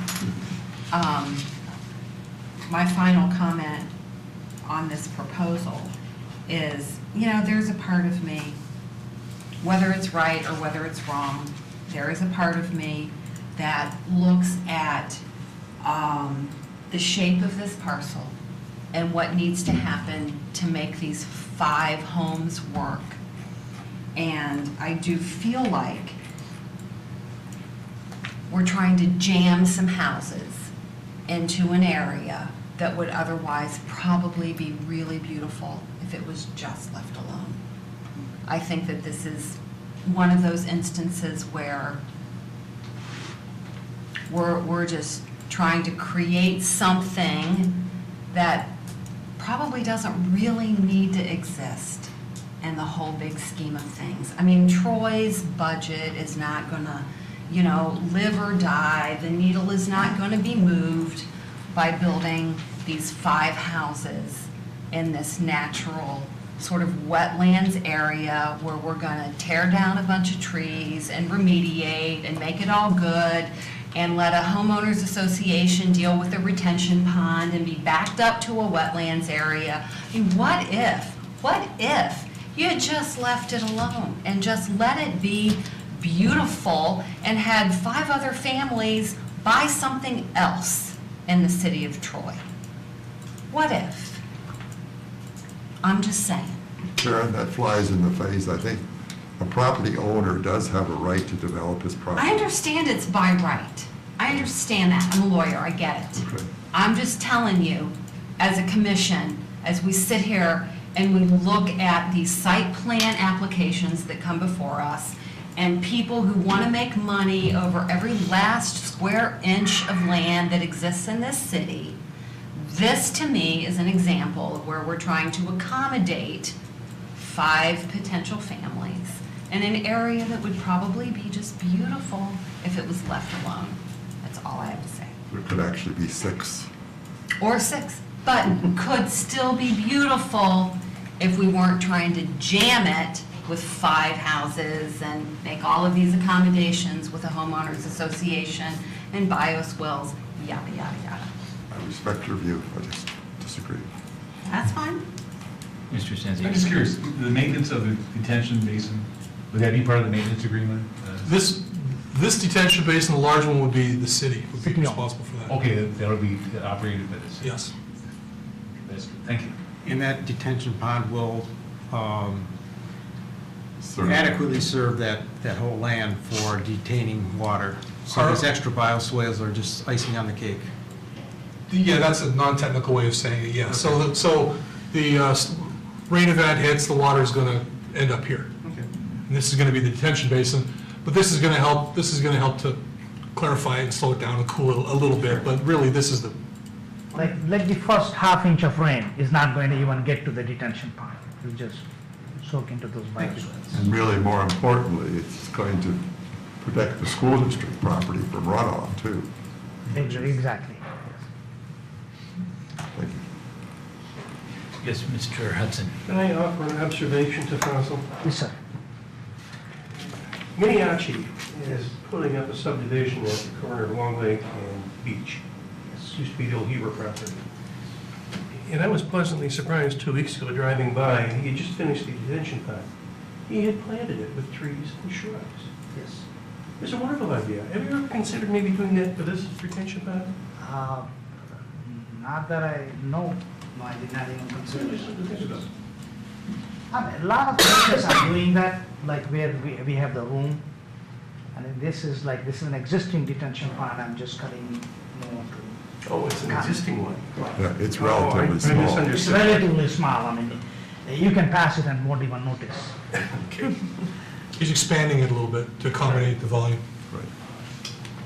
my final comment on this proposal is, there's a part of me, whether it's right or whether it's wrong, there is a part of me that looks at the shape of this parcel and what needs to happen to make these 5 homes work. And I do feel like we're trying to jam some houses into an area that would otherwise probably be really beautiful if it was just left alone. I think that this is one of those instances where we're just trying to create something that probably doesn't really need to exist in the whole big scheme of things. I mean, Troy's budget is not gonna, live or die. The needle is not gonna be moved by building these 5 houses in this natural sort of wetlands area where we're gonna tear down a bunch of trees and remediate and make it all good and let a homeowners association deal with the retention pond and be backed up to a wetlands area. I mean, what if you had just left it alone and just let it be beautiful and had 5 other families buy something else in the city of Troy? What if? I'm just saying. Karen, that flies in the face. I think a property owner does have a right to develop his property. I understand it's by right. I understand that. I'm a lawyer. I get it. Okay. I'm just telling you, as a commission, as we sit here and we look at these site plan applications that come before us, and people who want to make money over every last square inch of land that exists in this city, this to me is an example of where we're trying to accommodate 5 potential families in an area that would probably be just beautiful if it was left alone. That's all I have to say. There could actually be 6. Or 6, but could still be beautiful if we weren't trying to jam it with 5 houses and make all of these accommodations with a homeowners association and bioswales, yada, yada, yada. I respect your view, I just disagree. That's fine. Mr. Senzi. I'm just curious, the maintenance of the detention basin, would that be part of the maintenance agreement? This detention basin, the large one, would be the city, would be responsible for that. Okay, that'll be operated by the city. Yes. That's good, thank you. And that detention pond will Serve. adequately serve that whole land for detaining water. So these extra bioswales are just icing on the cake. Yeah, that's a non-technical way of saying it, yeah. So the rain event hits, the water is going to end up here. Okay. And this is going to be the detention basin, but this is going to help to clarify it and slow it down and cool it a little bit, but really this is the, Like the first ½ inch of rain is not going to even get to the detention pond. It will just soak into those bioswales. And really, more importantly, it's going to protect the school district property from runoff, too. Exactly. Thank you. Yes, Mr. Hudson. Can I offer an observation to council? Yes, sir. Minnehachi is putting up a subdivision at the corner of Long Lake and Beach. This used to be the old Heber property. And I was pleasantly surprised 2 weeks ago driving by, he had just finished the detention pond. He had planted it with trees and shrubs. Yes. It's a wonderful idea. Have you ever considered maybe doing that for this retention pond? Not that I know. No, I did not even consider it. Think about it. I mean, a lot of places are doing that, like where we have the room. And this is an existing detention pond. I'm just cutting more to. Oh, it's an existing one. Yeah, it's Oh, relatively I small. misunderstood. It's relatively small. I mean, you can pass it and won't even notice. he's expanding it a little bit to accommodate the volume. Right.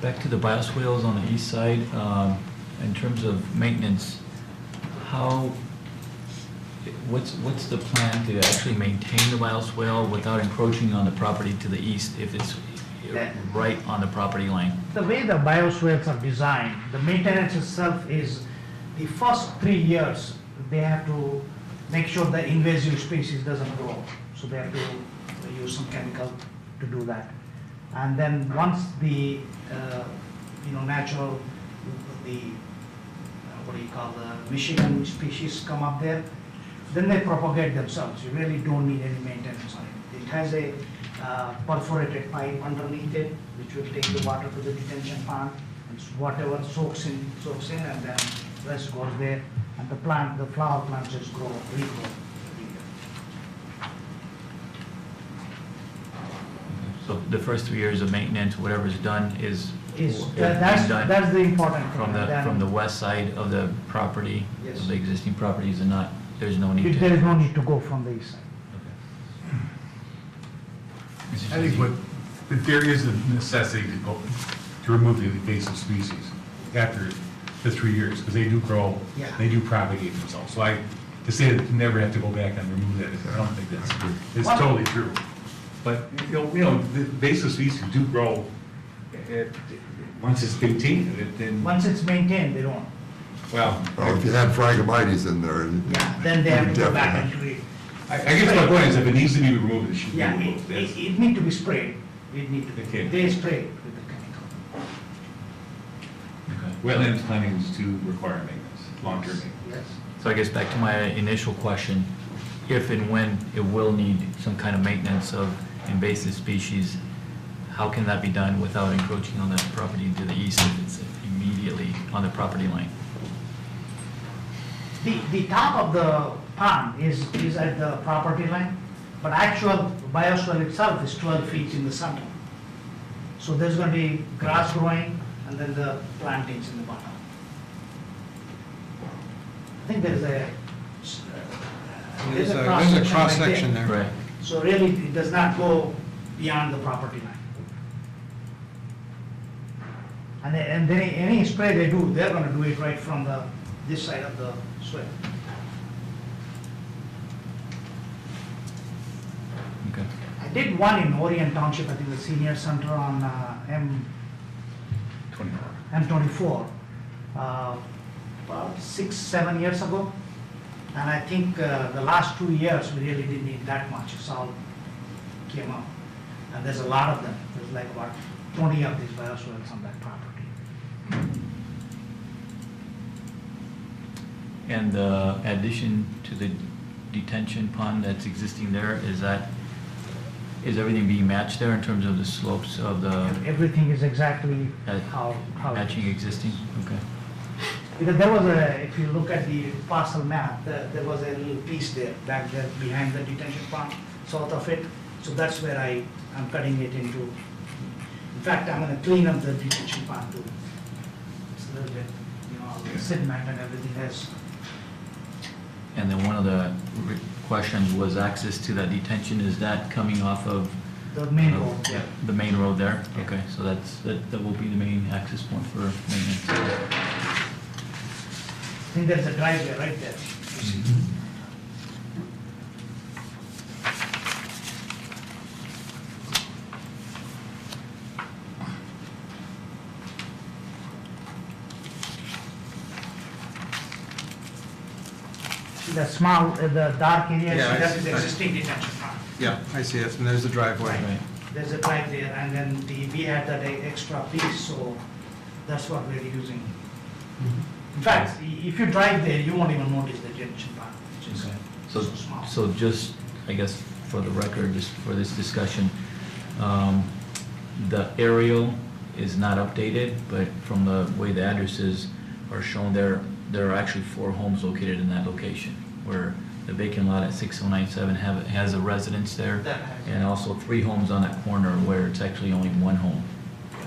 Back to the bioswales on the east side, in terms of maintenance, how, what's the plan to actually maintain the bioswale without encroaching on the property to the east if it's right on the property line? The way the bioswales are designed, the maintenance itself is, the first 3 years, they have to make sure the invasive species doesn't grow. So they have to use some chemical to do that. And then once the, natural, what do you call, the Michigan species come up there, then they propagate themselves. You really don't need any maintenance on it. It has a perforated pipe underneath it, which will take the water to the detention pond, and whatever soaks in, and then rest goes there, and the flower plants just regrow every year. So the first 3 years of maintenance, whatever's done is That's done the important thing. from the west side of the property, Yes. of the existing properties, and not, there's no need There to. is no need to go from the east side. I think but there is a necessity to remove the invasive species after the 3 years, because they do grow, Yeah. they do propagate themselves. So to say that you never have to go back and remove that, I don't think it's Well- totally true. But, the invasive species do grow, once it's maintained, then, Once it's maintained, they don't. well, Well, if you had Phragmites in there. Yeah, then they have to go back and definitely treat. I guess my point is if it needs to be removed, it should be Yeah, removed. it need to be sprayed. It need to be, Okay. they spray it with the chemical. Wetlands planning is to require maintenance, long-term maintenance. Yes. So I guess back to my initial question, if and when it will need some kind of maintenance of invasive species, how can that be done without encroaching on that property to the east if it's immediately on the property line? The top of the pond is at the property line, but actual bioswale itself is 12 feet in the center. So there's going to be grass growing and then the plantings in the bottom. I think there's a There's a right cross-section there. Right. So really, it does not go beyond the property line. And then any spray they do, they're going to do it right from this side of the swale. Okay. I did one in Orient Township, I think the senior center on M24, about 6-7 years ago. And I think the last 2 years, we really didn't need that much. It's all came up. And there's a lot of them. There's like about 20 of these bioswales on that property. And the addition to the detention pond that's existing there, is everything being matched there in terms of the slopes of the Everything is exactly how it matching is. existing? Okay. Because there was if you look at the parcel map, there was a little piece there, back there behind the detention pond, south of it. So that's where I'm cutting it into. In fact, I'm going to clean up the detention pond too. It's a little bit, the sediment and everything has. And then one of the questions was access to that detention, is that coming off of? The main road, yeah. The main road there? Okay, so that will be the main access point for maintenance. I think there's a driveway right there. See the small, the dark area, Yeah, so I that is see. existing detention pond. Yeah, I see it, and there's a driveway. Right. There's a drive there, and then we had that extra piece, so that's what we're using. In fact, if you drive there, you won't even notice the detention pond. It's just Okay. so small. So just, I guess, for the record, just for this discussion, the aerial is not updated, but from the way the addresses are shown there are actually 4 homes located in that location, where the vacant lot at 6097 has a residence there, That has- and also 3 homes on that corner where it's actually only 1 home.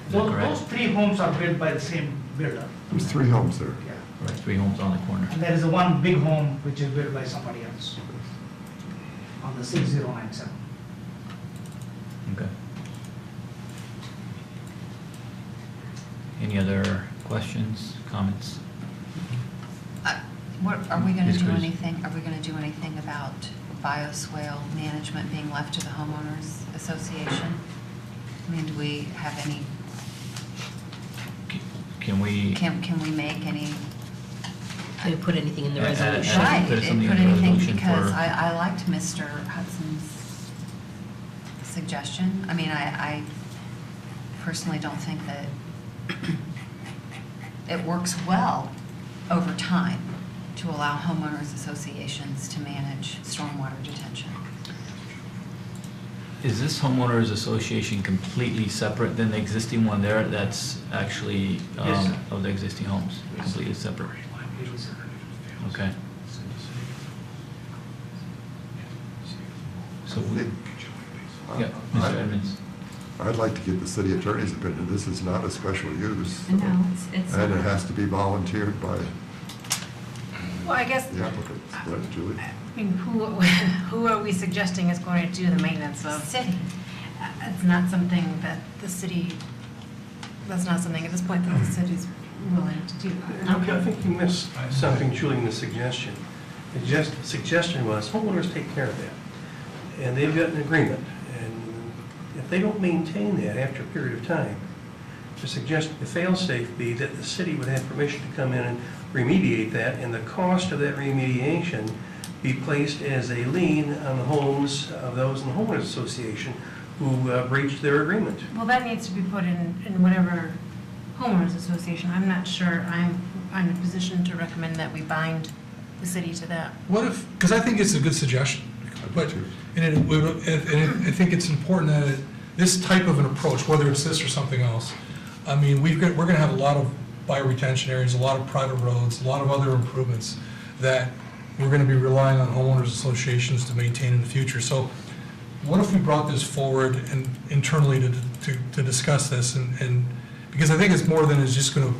Is that Those correct? 3 homes are built by the same builder. There's 3 homes there. Yeah. Right, 3 homes on the corner. And there is a one big home which is built by somebody else on the 6097. Okay. Any other questions, comments? What, are we going Ms. to do Cruz. anything, are we going to do anything about bioswale management being left to the homeowners association? I mean, do we have any, Can we? can we make any? Can we put anything in the Add- resolution? Right, put put something in the anything, resolution because for- I liked Mr. Hudson's suggestion. I mean, I personally don't think that it works well over time to allow homeowners associations to manage stormwater detention. Is this homeowners association completely separate than the existing one there that's actually Yes, sir. of the existing homes? Completely separate? Okay. So, we- yeah, Mr. Edmonds. I'd like to get the city attorney's opinion. This is not a special use. No, it's And it not. has to be volunteered by Well, I guess, the applicant. Right, Julie? I mean, who are we suggesting is going to do the maintenance of? City. It's not something that the city, that's not something at this point that the city's willing to do. I think you missed something, Julie, in the suggestion. The suggestion was homeowners take care of that, and they've got an agreement. And if they don't maintain that after a period of time, the suggestion, the fail-safe be that the city would have permission to come in and remediate that, and the cost of that remediation be placed as a lien on the homes of those in the homeowners association who breached their agreement. Well, that needs to be put in whatever homeowners association. I'm not sure I'm in a position to recommend that we bind the city to that. What if, because I think it's a good suggestion, but, I think it's important that this type of an approach, whether it's this or something else, I mean, we're going to have a lot of bioretention areas, a lot of private roads, a lot of other improvements that we're going to be relying on homeowners associations to maintain in the future. So what if we brought this forward and internally to discuss this and, because I think it's more than is just going to,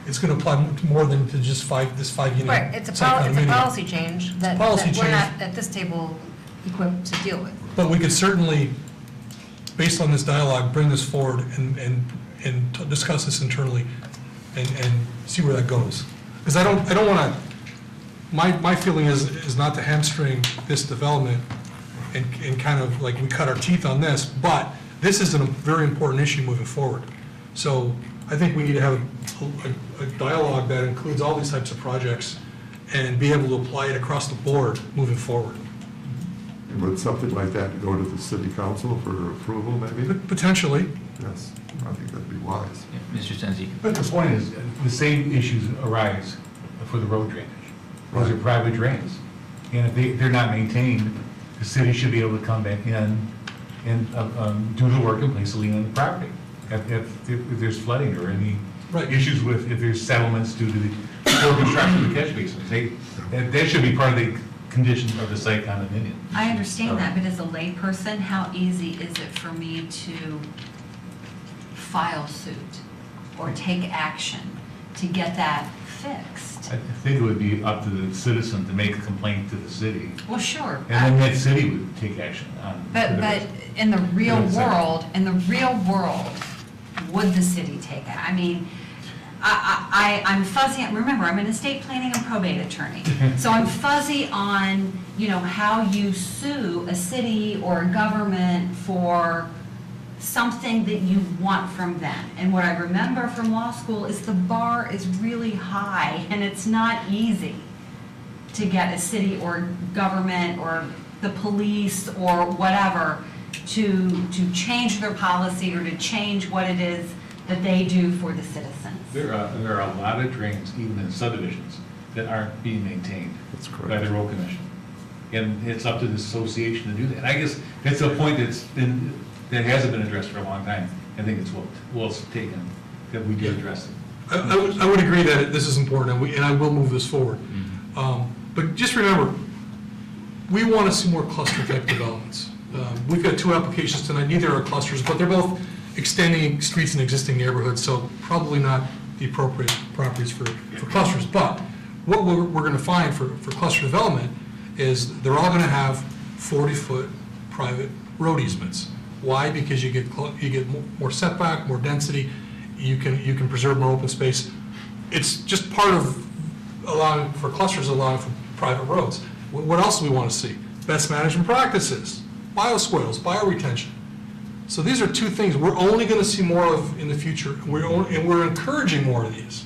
it's going to apply more than to just this 5 unit. Right, it's a site condominium. policy change that Policy that we're change. not at this table equipped to deal with. But we could certainly, based on this dialogue, bring this forward and discuss this internally and see where that goes. Because I don't want to, my feeling is not to hamstring this development and kind of like we cut our teeth on this, but this is a very important issue moving forward. So I think we need to have a dialogue that includes all these types of projects and be able to apply it across the board moving forward. And would something like that go to the city council for approval, maybe? Potentially. Yes, I think that'd be wise. Yeah, Mr. Senzi. But the point is, the same issues arise for the road drainage. Those are private drains. And if they're not maintained, the city should be able to come back in and do the work and place a lien on the property. If there's flooding or any issues with, if there's settlements due to the poor construction of the catch basins, that should be part of the condition of the site condominium. I understand that, but as a layperson, how easy is it for me to file suit or take action to get that fixed? I think it would be up to the citizen to make a complaint to the city. Well, sure. And then that city would take action on. But in the real world, would the city take it? I mean, I'm fuzzy, remember, I'm an estate planning and probate attorney. So I'm fuzzy on, how you sue a city or a government for something that you want from them. And what I remember from law school is the bar is really high, and it's not easy to get a city or government or the police or whatever to change their policy or to change what it is that they do for the citizens. There are a lot of drains, even in subdivisions, that aren't being maintained by the road commission. And it's up to the association to do that. I guess that's a point that hasn't been addressed for a long time. I think it's well taken that we do address it. I would agree that this is important, and I will move this forward. But just remember, we want to see more cluster-type developments. We've got 2 applications tonight, neither are clusters, but they're both extending streets in existing neighborhoods, so probably not the appropriate properties for clusters. But what we're going to find for cluster development is they're all going to have 40-foot private road easements. Why? Because you get more setback, more density, you can preserve more open space. It's just part of allowing for clusters, allowing for private roads. What else do we want to see? Best management practices, bioswales, bioretention. So these are two things we're only going to see more of in the future, and we're encouraging more of these.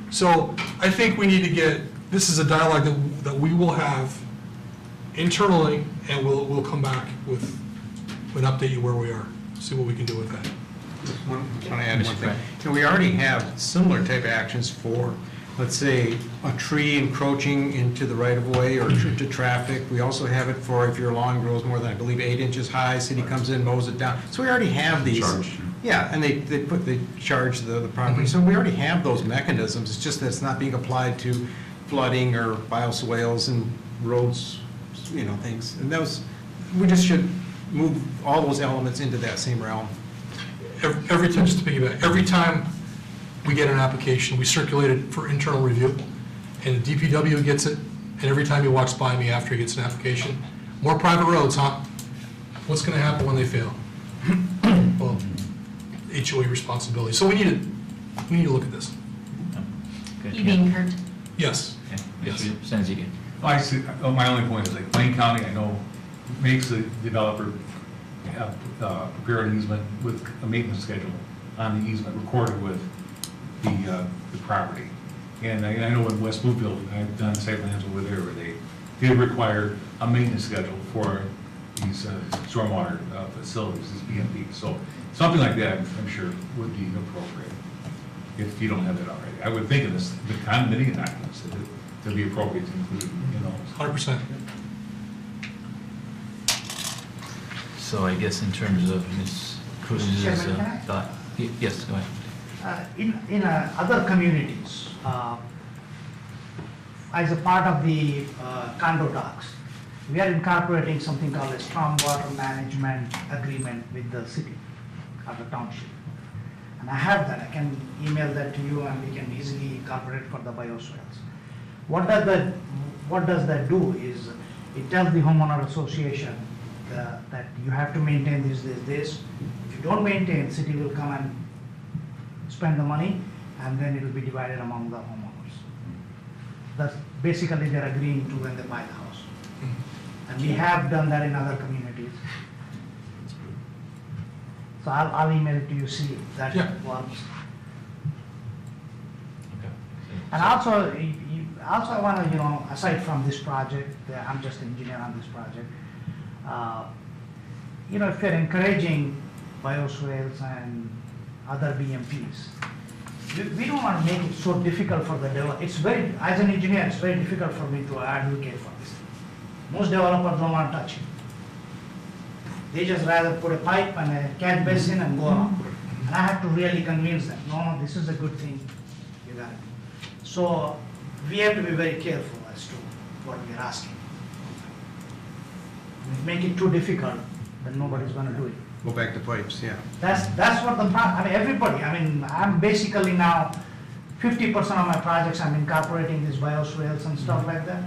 So I think we need to get, this is a dialogue that we will have internally, and we'll come back with an update you where we are, see what we can do with that. I want to add one thing. So we already have similar type of actions for, let's say, a tree encroaching into the right-of-way or to traffic. We also have it for if your lawn grows more than, I believe, 8 inches high, city comes in, mows it down. So we already have these. Charge. Yeah, and they charge the property. So we already have those mechanisms. It's just that it's not being applied to flooding or bioswales and roads, things. And we just should move all those elements into that same realm. Every time, just to piggyback, every time we get an application, we circulate it for internal review, and the DPW gets it, and every time he walks by me after he gets an application, more private roads, huh? What's going to happen when they fail? Well, HOA responsibility. So we need to look at this. Good. You being Kurt? Yes. Okay. Yes. Mr. Senzige. I see, my only point is like Plain County, I know, makes the developer have, prepare an easement with a maintenance schedule on the easement recorded with the property. And I know in West Bluefield, I've done site plans over there where they did require a maintenance schedule for these stormwater facilities, these BMPs. So something like that, I'm sure, would be appropriate if you don't have that already. I would think of this, the condominium documents, that it'd be appropriate to include, 100%. So I guess in terms of Ms. Cruz's Chairman, can I? thought, yes, go ahead. In other communities, as a part of the condo docs, we are incorporating something called a stormwater management agreement with the city or the township. And I have that. I can email that to you, and we can easily incorporate for the bioswales. What does that do is it tells the homeowner association that you have to maintain this. If you don't maintain, city will come and spend the money, and then it will be divided among the homeowners. That's basically they're agreeing to when they buy the house. And we have done that in other communities. So I'll email it to you, see if that works. Okay. And also, I want to, aside from this project, I'm just an engineer on this project. If you're encouraging bioswales and other BMPs, we don't want to make it so difficult for the developer. As an engineer, it's very difficult for me to advocate for this. Most developers don't want to touch it. They just rather put a pipe and a catch basin and go on. And I have to really convince them, no, this is a good thing, you got it. So we have to be very careful as to what we're asking. If we make it too difficult, then nobody's going to do it. Go back to pipes, yeah. That's what everybody, I'm basically now, 50% of my projects, I'm incorporating these bioswales and stuff like that.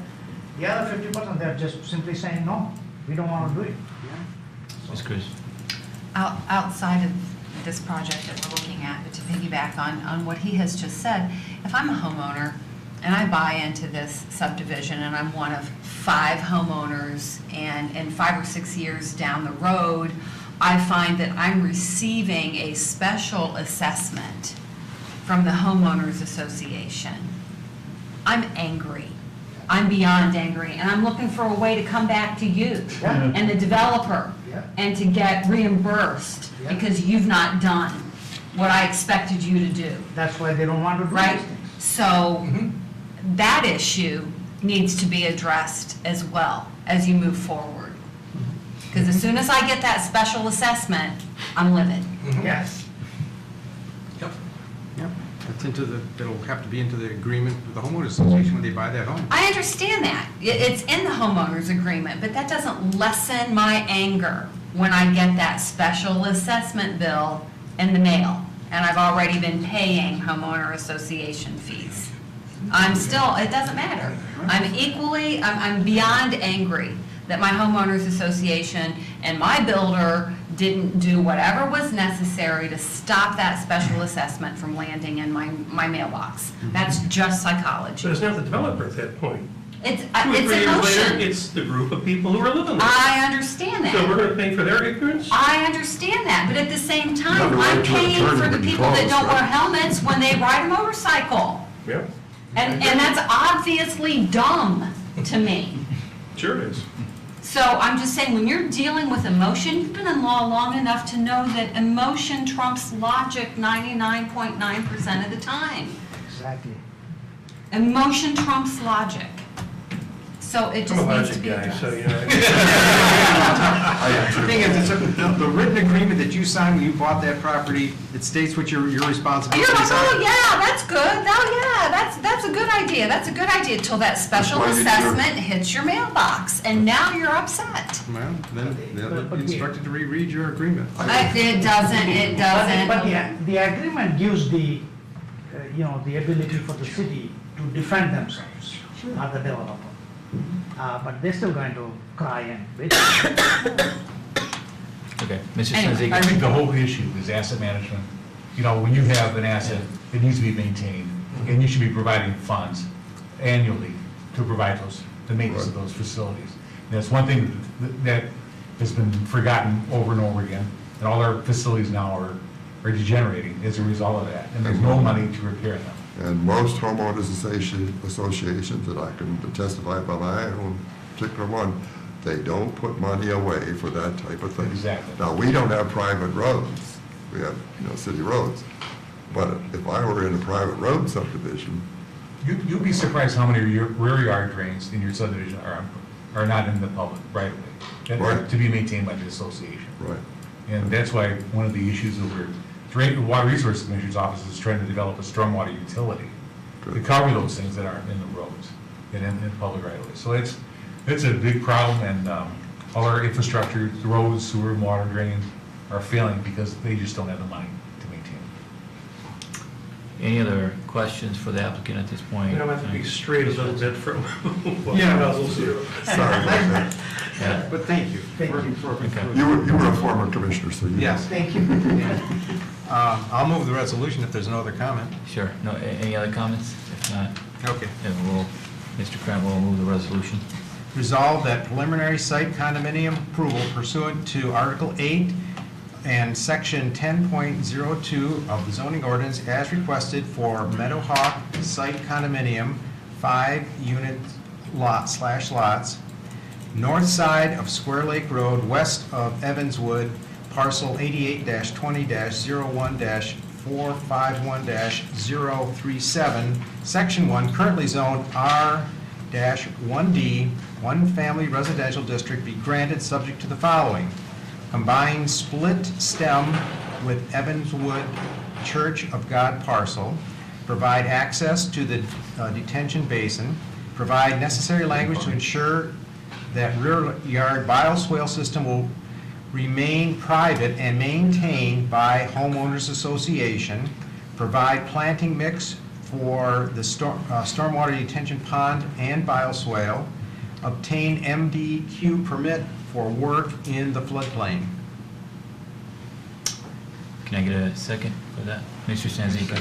The other 50%, they're just simply saying, no, we don't want to do it. Ms. Cruz. Outside of this project that we're looking at, but to piggyback on what he has just said, if I'm a homeowner and I buy into this subdivision and I'm one of 5 homeowners, and in 5 or 6 years down the road, I find that I'm receiving a special assessment from the homeowners association, I'm angry. I'm beyond angry, and I'm looking for a way to come back to you and the developer and to get reimbursed because you've not done what I expected you to do. That's why they don't want to do Right? these things. So that issue needs to be addressed as well as you move forward. Because as soon as I get that special assessment, I'm livid. Yes. Yep. Yep. That'll have to be into the agreement with the homeowners association when they buy that home. I understand that. It's in the homeowners agreement, but that doesn't lessen my anger when I get that special assessment bill in the mail, and I've already been paying homeowner association fees. It doesn't matter. I'm beyond angry that my homeowners association and my builder didn't do whatever was necessary to stop that special assessment from landing in my mailbox. That's just psychology. But it's not the developer at that point. It's 2 or 3 years later, emotion. it's the group of people who are living there. I understand So we're that. gonna pay for their ignorance? I understand that, but at the same You have time, the right I'm to an paying attorney for the when you people call that us, don't wear right? helmets when they ride a motorcycle. Yep, And that's obviously dumb to me. sure it is. So I'm just saying, when you're dealing with emotion, you've been in law long enough to know that emotion trumps logic 99.9% of the time. Exactly. Emotion trumps logic. So it I'm a just needs to logic be guy, addressed. so, you know. The thing is, the written agreement that you signed when you bought that property, it states what your responsibilities You're like, oh, are. yeah, that's good. Oh, yeah, that's a good idea. That's a good idea till that special why did you- assessment hits your mailbox, and now you're upset. Well, then they'll be instructed to reread your agreement. It doesn't. But the agreement gives the, the ability for the city to defend themselves, not the developer. But they're still going to cry and bitch. Okay, Mr. Anyway, I Senzika. think the whole issue is asset management. You know, when you have an asset, it needs to be maintained, and you should be providing funds annually to provide the maintenance of those facilities. And that's one thing that has been forgotten over and over again, and all our facilities now are degenerating as a result of that, and there's no money to repair them. And most homeowners associations that I can testify by my own particular one, they don't put money away for that type of thing. Exactly. Now, we don't have private roads. We have, city roads. But if I were in a private road subdivision, You'd be surprised how many of your rear yard drains in your subdivision are not in the public right away, that are Right. to be maintained by the association. right, And that's why one of the issues over, the Water Resources Commissioner's office is trying to develop a stormwater utility to Good. cover those things that aren't in the roads and in public right of way. So it's a big problem, and all our infrastructure, the roads, sewer, and water drains are failing because they just don't have the money to maintain them. Any other questions for the applicant at this point? You know, I have to be straight a little bit from what Yeah. puzzles you. sorry about that. Yeah. But thank you. Thank you. Okay. You were a former commissioner, so you. Yes. Thank you. I'll move the resolution if there's no other comment. Sure. No, any other comments? If not, Okay. then Mr. Krant will move the resolution. Resolved that preliminary site condominium approval pursuant to Article 8 and Section 10.02 of the zoning ordinance as requested for Meadowhawk site condominium, 5-unit lots, north side of Square Lake Road, west of Evanswood, parcel 88-20-01-451-037, Section 1, currently zoned R-1D, one-family residential district, be granted subject to the following: combined split stem with Evanswood Church of God parcel, provide access to the detention basin, provide necessary language to ensure that rear yard bioswale system will remain private and maintained by homeowners association, provide planting mix for the stormwater detention pond and bioswale, obtain MDQ permit for work in the floodplain. Can I get a second for that? Mr. Senzika.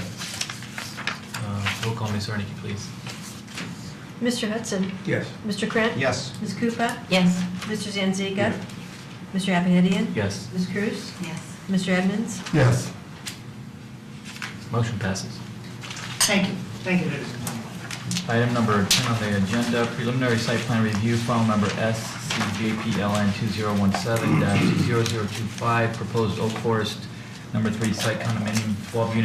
Roll call, Ms. Zarnicki, please. Mr. Hudson? Yes. Mr. Krant? Yes. Ms. Koopa? Yes. Mr. Zanzika? Mr. Appidian? Yes. Ms. Cruz? Yes. Mr. Edmonds? Yes. Motion passes. Thank you. Thank you, ladies and gentlemen. Item number 10 on the agenda, preliminary site plan review, file number SCJPLN 2017-0025, proposed Oak Forest number 3 site condominium, 12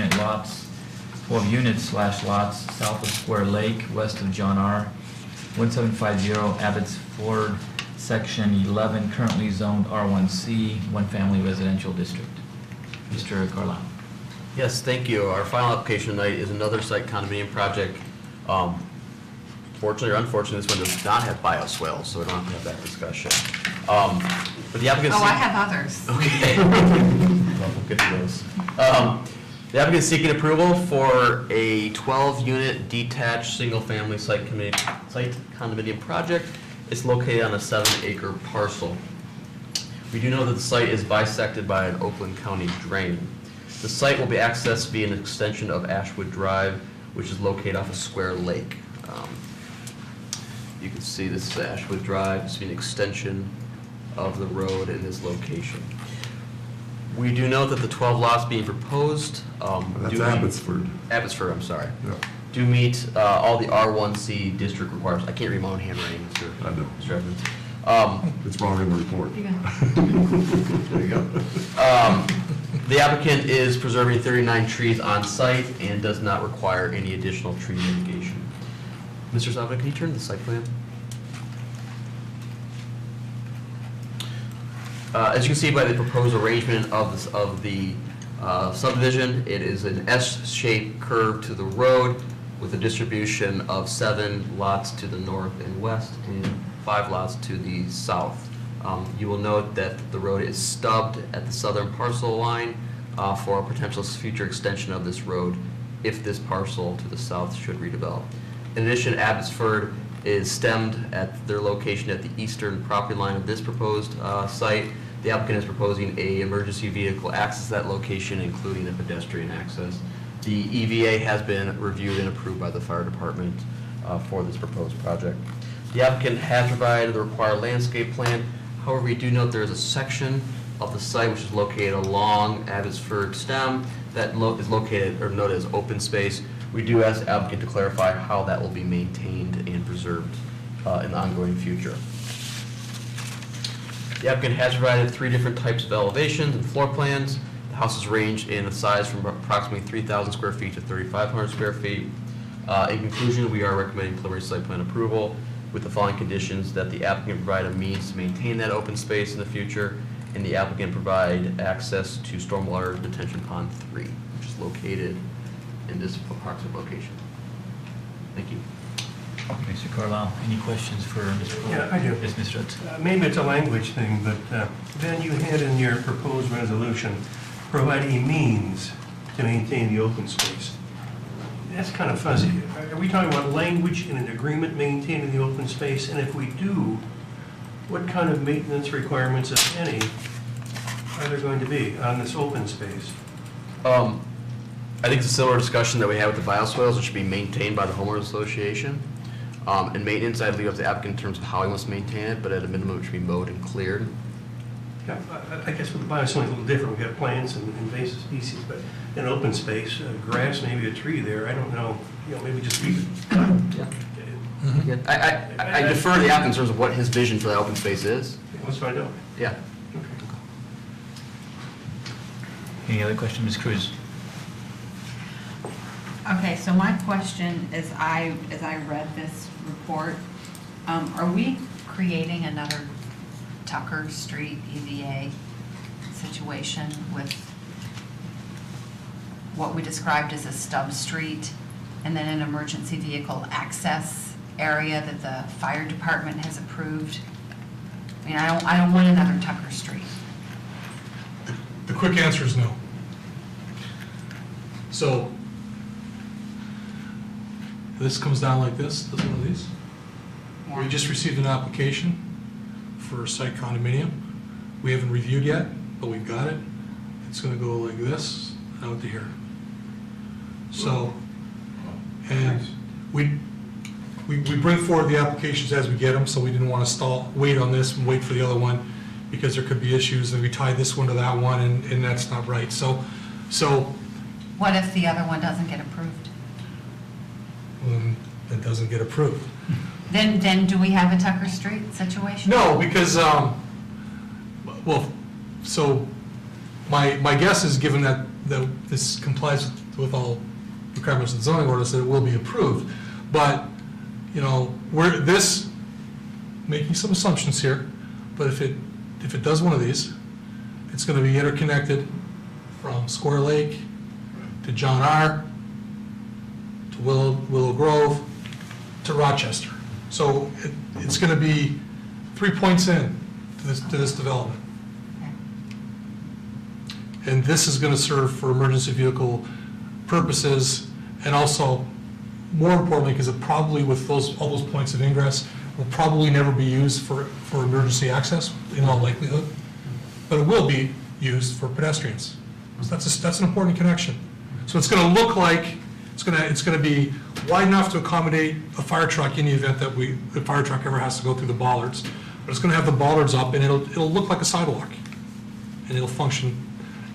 units/lots south of Square Lake, west of John R. 1750 Abbott's Ford, section 11, currently zoned R1C, one family residential district. Mr. Carlisle. Yes, thank you. Our final application tonight is another site condominium project. Fortunately or unfortunately, this one does not have bioswales, so we don't have to have that discussion. But the applicant. Oh, I have others. Okay. Well, we'll get to those. The applicant is seeking approval for a 12-unit detached, single-family site condominium project. It's located on a 7-acre parcel. We do know that the site is bisected by an Oakland County drain. The site will be accessed via an extension of Ashwood Drive, which is located off of Square Lake. You can see this is Ashwood Drive, it's an extension of the road in this location. We do know that the 12 lots being proposed That's do meet- Abbotsford. Abbotsford, I'm sorry. Yeah. Do meet all the R1C district requirements. I can't read my own handwriting, Mr. I know. Mr. Evans. It's wrong in the report. There you go. The applicant is preserving 39 trees on site and does not require any additional tree mitigation. Mr. Salva, can you turn to the site plan? As you can see by the proposed arrangement of the subdivision, it is an S-shaped curve to the road with a distribution of 7 lots to the north and west and 5 lots to the south. You will note that the road is stubbed at the southern parcel line for a potential future extension of this road if this parcel to the south should redevelop. In addition, Abbotsford is stemmed at their location at the eastern property line of this proposed site. The applicant is proposing a emergency vehicle access that location, including a pedestrian access. The EVA has been reviewed and approved by the fire department for this proposed project. The applicant has provided the required landscape plan. However, we do note there is a section of the site which is located along Abbotsford stem that is located or noted as open space. We do ask the applicant to clarify how that will be maintained and preserved in the ongoing future. The applicant has provided 3 different types of elevations and floor plans. The houses range in size from approximately 3,000 square feet to 3,500 square feet. In conclusion, we are recommending preliminary site plan approval with the following conditions: that the applicant provide a means to maintain that open space in the future, and the applicant provide access to stormwater detention pond 3, which is located in this approximate location. Thank you. Mr. Carlisle, any questions for Mr. Cole? Yeah, I do. Yes, Mr. Hudson. Maybe it's a language thing, but then you had in your proposed resolution, provide a means to maintain the open space. That's kind of fuzzy. Are we talking about language in an agreement maintaining the open space? And if we do, what kind of maintenance requirements, if any, are there going to be on this open space? I think it's a similar discussion that we had with the bioswales. It should be maintained by the homeowners association. And maintenance, I'd leave up to the applicant in terms of how he wants to maintain it, but at a minimum, it should be mowed and cleared. Yeah, I guess with the bioswale, it's a little different. We've got plants and invasive species, but in open space, grass, maybe a tree there, I don't know, maybe just leave it. Yeah. I defer to the applicant in terms of what his vision for that open space is. Let's find out. Yeah. Any other questions, Ms. Cruz? Okay, so my question is, as I read this report, are we creating another Tucker Street EVA situation with what we described as a stub street and then an emergency vehicle access area that the fire department has approved? I mean, I don't want another Tucker Street. The quick answer is no. So, this comes down like this one of these. We just received an application for a site condominium. We haven't reviewed yet, but we've got it. It's gonna go like this, out to here. So, and we bring forward the applications as we get them, so we didn't want to wait on this and wait for the other one, because there could be issues, and we tie this one to that one, and that's not right. So What if the other one doesn't get approved? It doesn't get approved. Then do we have a Tucker Street situation? No, because, well, so my guess is, given that this complies with all requirements of the zoning ordinance, that it will be approved. But, we're making some assumptions here, but if it does one of these, it's going to be interconnected from Square Lake to John R., to Willow Grove, to Rochester. So it's going to be 3 points in to this development. And this is going to serve for emergency vehicle purposes, and also, more importantly, because it probably, with all those points of ingress, will probably never be used for emergency access, in all likelihood. but it will be used for pedestrians. So that's an important connection. So it's going to look like, it's going to be wide enough to accommodate a fire truck in the event that the fire truck ever has to go through the bollards. But it's going to have the bollards up, and it'll look like a sidewalk. And it'll function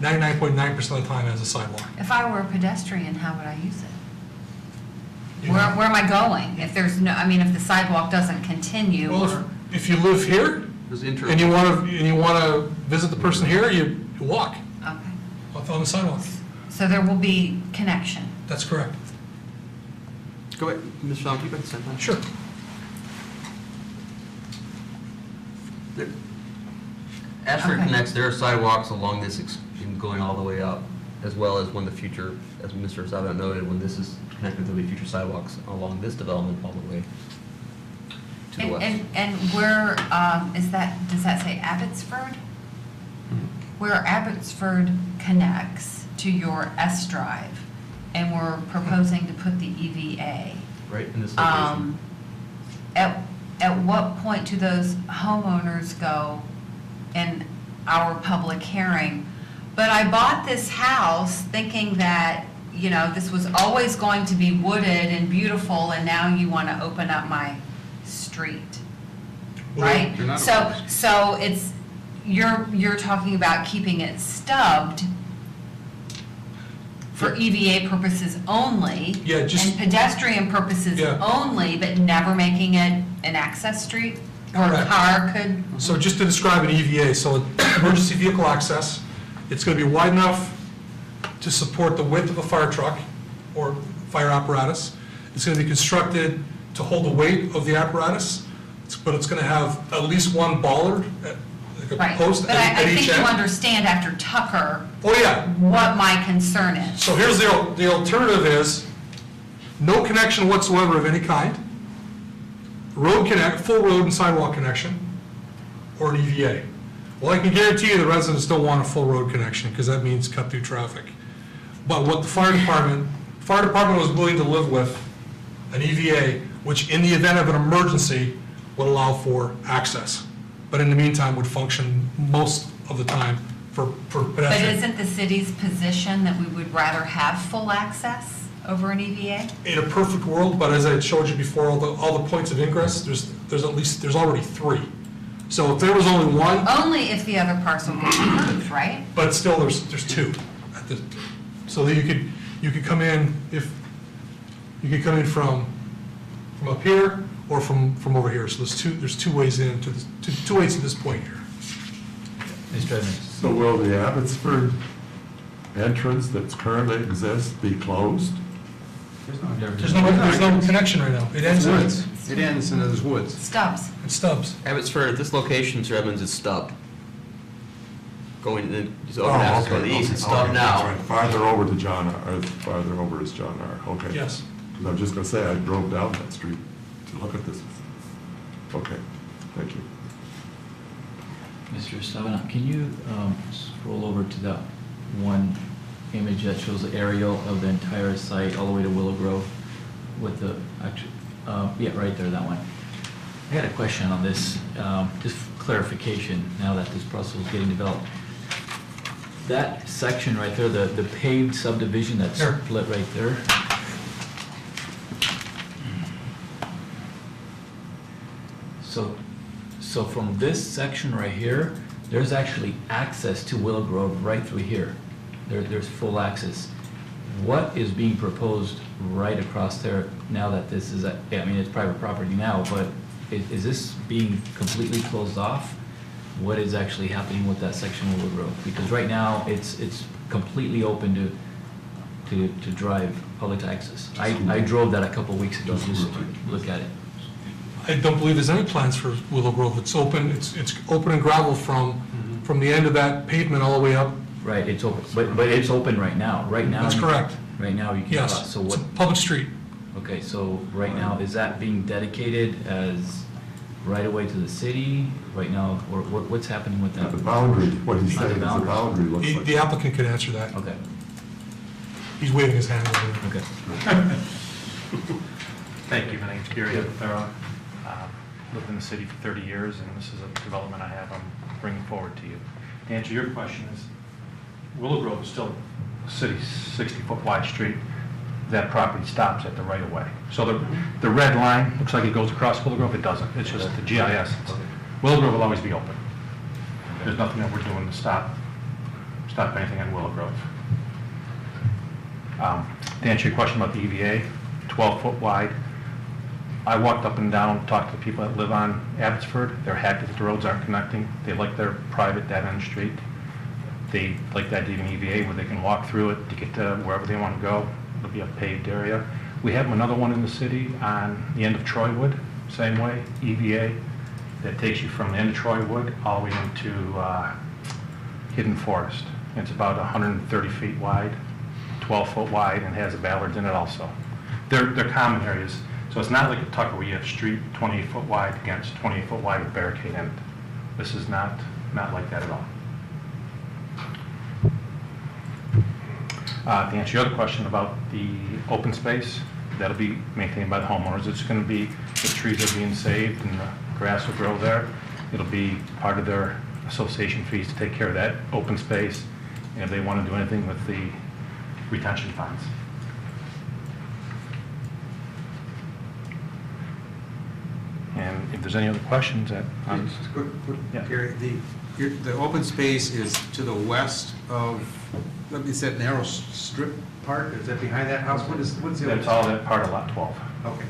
99.9% of the time as a sidewalk. If I were a pedestrian, how would I use it? Where am I going? If there's no, I mean, if the sidewalk doesn't continue, Well, or, if you live here, There's and you want to visit the person here, you walk okay. on the sidewalk. So there will be connection. That's correct. Go ahead, Mr. Fallon, keep it the same time. Sure. Ashford Okay. Connects, there are sidewalks along this, going all the way up, as well as when the future, as Mr. Savant noted, when this is connected, there'll be future sidewalks along this development all the way to the west. And where, is that, does that say Abbotsford? Where Abbotsford connects to your S Drive, and we're proposing to put the EVA. Right, in this location. At what point do those homeowners go in our public hearing? But I bought this house thinking that, you know, this was always going to be wooded and beautiful, and now you want to open up my street, right? You're not So, opposed. so it's, you're talking about keeping it stubbed for EVA purposes only. Yeah, just- And pedestrian purposes Yeah. only, but never making it an access street? Or a Correct. car could, So just to describe an EVA, so emergency vehicle access, it's going to be wide enough to support the width of a fire truck or fire apparatus. It's going to be constructed to hold the weight of the apparatus, but it's going to have at least one bollard, like a right. post But at I each think you end. understand after Tucker Oh, yeah. what my concern is. So here's the alternative is, no connection whatsoever of any kind, full road and sidewalk connection, or an EVA. Well, I can guarantee you the residents don't want a full road connection, because that means cut through traffic. But what the fire department was willing to live with, an EVA, which in the event of an emergency would allow for access, but in the meantime would function most of the time for But pedestrians. isn't the city's position that we would rather have full access over an E EVA? In a perfect world, but as I showed you before, all the points of ingress, there's already 3. So if there was only one, Only if the other parcel gets moved, right? but still there's 2. So that you could come in from up here or from over here. So there's two ways in to this, two ways to this point here. Mr. Evans? So will the Abbotsford entrance that's currently exists be closed? There's no connection right now. It ends in Woods. It ends in those woods. Stubbs. It's Stubbs. Abbotsford, this location, Mr. Evans, is stubbed. Going, just open Oh, access okay, to the east, okay, it's stubbed okay, that's now. right. Farther over to John R., or farther over is John R., okay. Yes. 'Cause I was just gonna say, I drove down that street to look at this. Okay, thank you. Mr. Savant, can you scroll over to that one image that shows the aerial of the entire site all the way to Willow Grove with the, yeah, right there, that one. I had a question on this, just clarification now that this parcel is getting developed. That section right there, the paved subdivision that's Here. split right there. So from this section right here, there's actually access to Willow Grove right through here. There's full access. What is being proposed right across there now that this is, I mean, it's private property now, but is this being completely closed off? What is actually happening with that section of Willow Grove? Because right now, it's completely open to drive public access. I drove that a couple weeks ago just to look at it. I don't believe there's any plans for Willow Grove. It's open and gravel from the end of that pavement all the way up. Right, it's open, but it's open right now. Right now. That's correct. Right now, you can Yes, cross. So it's a what? public street. Okay, so right now, is that being dedicated as right away to the city right now, or what's happening with that? The boundary, what he's The saying is the boundaries. boundary looks like. The applicant can answer that. Okay, He's waving his hand over there. okay. Thank you. My name's Gary Epithera. Lived in the city for 30 years, and this is a development I'm bringing forward to you. To answer your question is, Willow Grove is still a city 60-foot wide street. That property stops at the right of way. So the red line looks like it goes across Willow Grove. It doesn't. It's just the GIS. Willow Grove will always be open. There's nothing that we're doing to stop anything on Willow Grove. To answer your question about the EVA, 12-foot wide. I walked up and down, talked to the people that live on Abbotsford. They're happy that the roads aren't connecting. They like their private dead-end street. They like that even EVA where they can walk through it to get to wherever they want to go. It'll be a paved area. We have another one in the city on the end of Troywood, same way, EVA, that takes you from the end of Troywood all the way into Hidden Forest. It's about 130 feet wide, 12-foot wide, and has a Ballards in it also. They're common areas. So it's not like a Tucker where you have street 28-foot wide against 28-foot wide with barricade in it. This is not like that at all. To answer your other question about the open space, that'll be maintained by the homeowners. It's going to be, the trees are being saved and the grass will grow there. It'll be part of their association fees to take care of that open space, and if they want to do anything with the retention ponds. And if there's any other questions that... Yeah. Gary, the open space is to the west of, let me say, narrow strip part, is that behind that house? What's the That's all that part of Lot 12. Okay.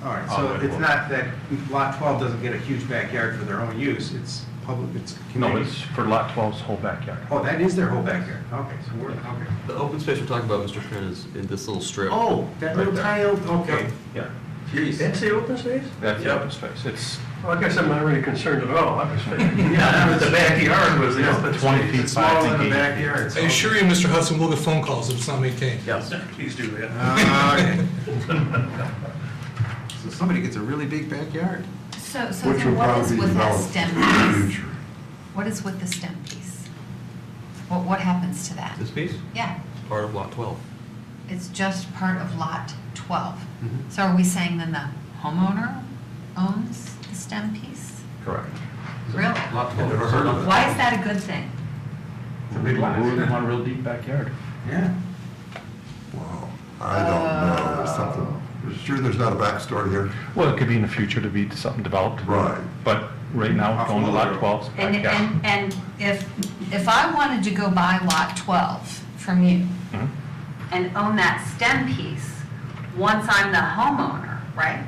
All right, All so the way to it's Willow. not that Lot 12 doesn't get a huge backyard for their own use, it's public, it's No, community? it's for Lot 12's whole backyard. Oh, that is their whole backyard, okay, so we're, okay. The open space we're talking about, Mr. Friend, is in this little strip. Oh, that little Right there. tile, okay. Yeah, Jeez. That's the open space? that's the Yep. open space. It's Well, I guess I'm not really concerned at all. I was thinking, yeah, the backyard was the open 20 space. feet It's smaller than the 5 feet. backyard. I assure you, Mr. Hudson, we'll get phone calls if it's not maintained. Yes. Please do that. Okay. So somebody gets a really big backyard. So Which then will what probably is be with that developed stem in the piece? future. What is with the stem piece? What happens to that? This piece, Yeah, part of Lot 12. it's just part of Lot 12. Mhm. So are we saying then the homeowner owns the stem piece? correct. Really? Lot 12. Never heard of that. Why is that a good thing? It's a big lot. One real deep backyard. Yeah. Wow, I don't know, there's something, sure there's not a backstory here? Well, it could be in the future to be something developed. Right. But right now, going to Lot 12's backyard. And if I wanted to go buy Lot 12 from you Mhm. and own that stem piece, once I'm the homeowner, right?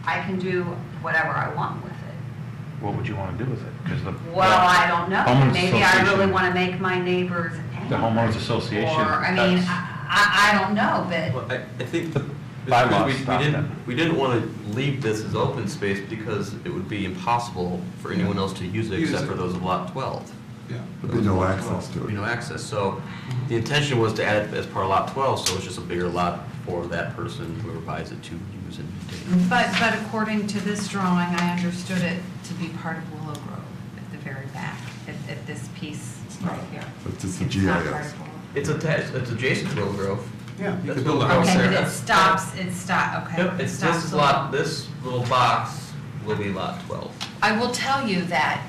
I can do whatever I want with it. What would you want to do with it? Because the Well, I don't know. Homeowners Maybe I really Association- want to make my neighbors The angry. homeowners association. Or, I mean, that's- I don't know, but Well, I think The Mr. bylaws Cruz, stop that. we didn't want to leave this as open space because it would be impossible for anyone else to use it Use except it. for those of Lot 12. Yeah. There'd be no access to There'd be it. no access. So the intention was to add it as part of Lot 12, so it's just a bigger lot for that person, whoever buys it, to use and maintain. But according to this drawing, I understood it to be part of Willow Grove at the very back, at this piece right here. It's just the It's not part GIS. of Willow. It's attached, it's adjacent to Willow Grove. Yeah, you That's could build a Willow house Grove. there. Okay, but it stops, okay. Yep, it it's, stops this is along. lot, this little box will be Lot 12. I will tell you that,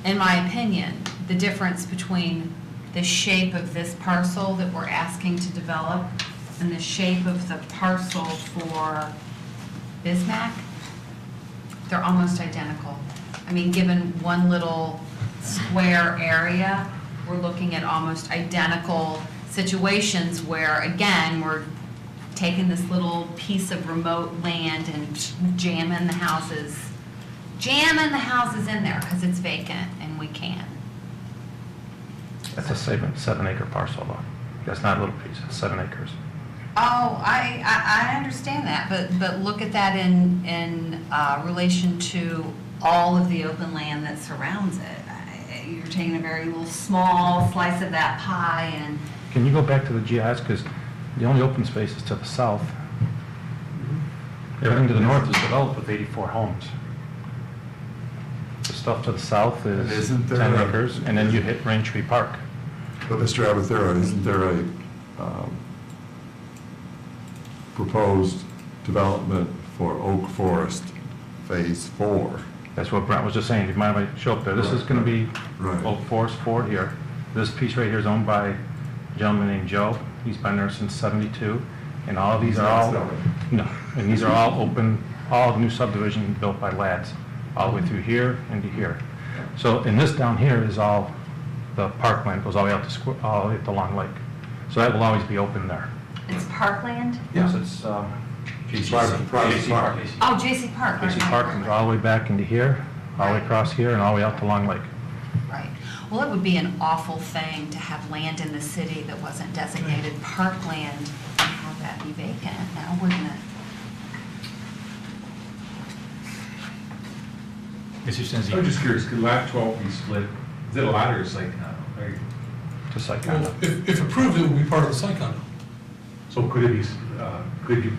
in my opinion, the difference between the shape of this parcel that we're asking to develop and the shape of the parcel for Bismack, they're almost identical. I mean, given one little square area, we're looking at almost identical situations where, again, we're taking this little piece of remote land and jamming the houses in there because it's vacant and we can. That's a 7-acre parcel though. That's not a little piece, it's 7 acres. Oh, I understand that, but look at that in relation to all of the open land that surrounds it. You're taking a very little small slice of that pie and, Can you go back to the GIS? Because the only open space is to the south. Everything to the north is developed with 84 homes. The stuff to the south And is isn't there 10 a- acres, and then you hit Rain Tree Park. But Mr. Abathera, isn't there a proposed development for Oak Forest Phase 4? That's what Brent was just saying, do you mind if I show up there? This is gonna be Right. Oak Forest 4 here. This piece right here is owned by a gentleman named Joe. He's been there since '72, and all of these are all, no, and these are all open, all new subdivision built by lads, all the way through here into here. So, and this down here is all the parkland, goes all the way out to all the way up to Long Lake. So that will always be open there. It's parkland? Yes, it's, Private park. Oh, J.C. Park. Casey right, Park right, comes right. all the way back into here, all the way across here, and all the way out to Long Lake. Right. Well, it would be an awful thing to have land in the city that wasn't designated parkland and have that be vacant now, wouldn't it? Mr. Senzi? I'm just curious, could lot 12 be split? Is it a lot or a site condo? Just like Well, that. if approved, it would be part of the site condo. So could it be, could you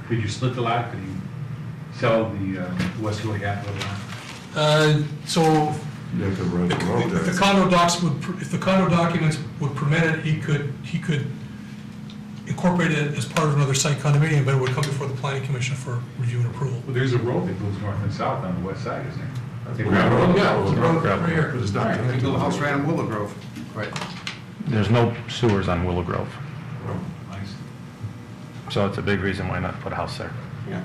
could you split the lot? Could you sell the West Philly half of the lot? So You have to run the road if the there. condo docs would, if the condo documents would permit it, he could incorporate it as part of another site condominium, but it would come before the planning commission for review and approval. Well, there's a road that goes north and south on the west side, isn't there? That's The the gravel road. road? Yeah, it's a road right here. But it's not You can connected build a to house the right on road. Willow Grove. Right. There's no sewers on Willow Grove, Nice. so it's a big reason why not put a house there. Yeah.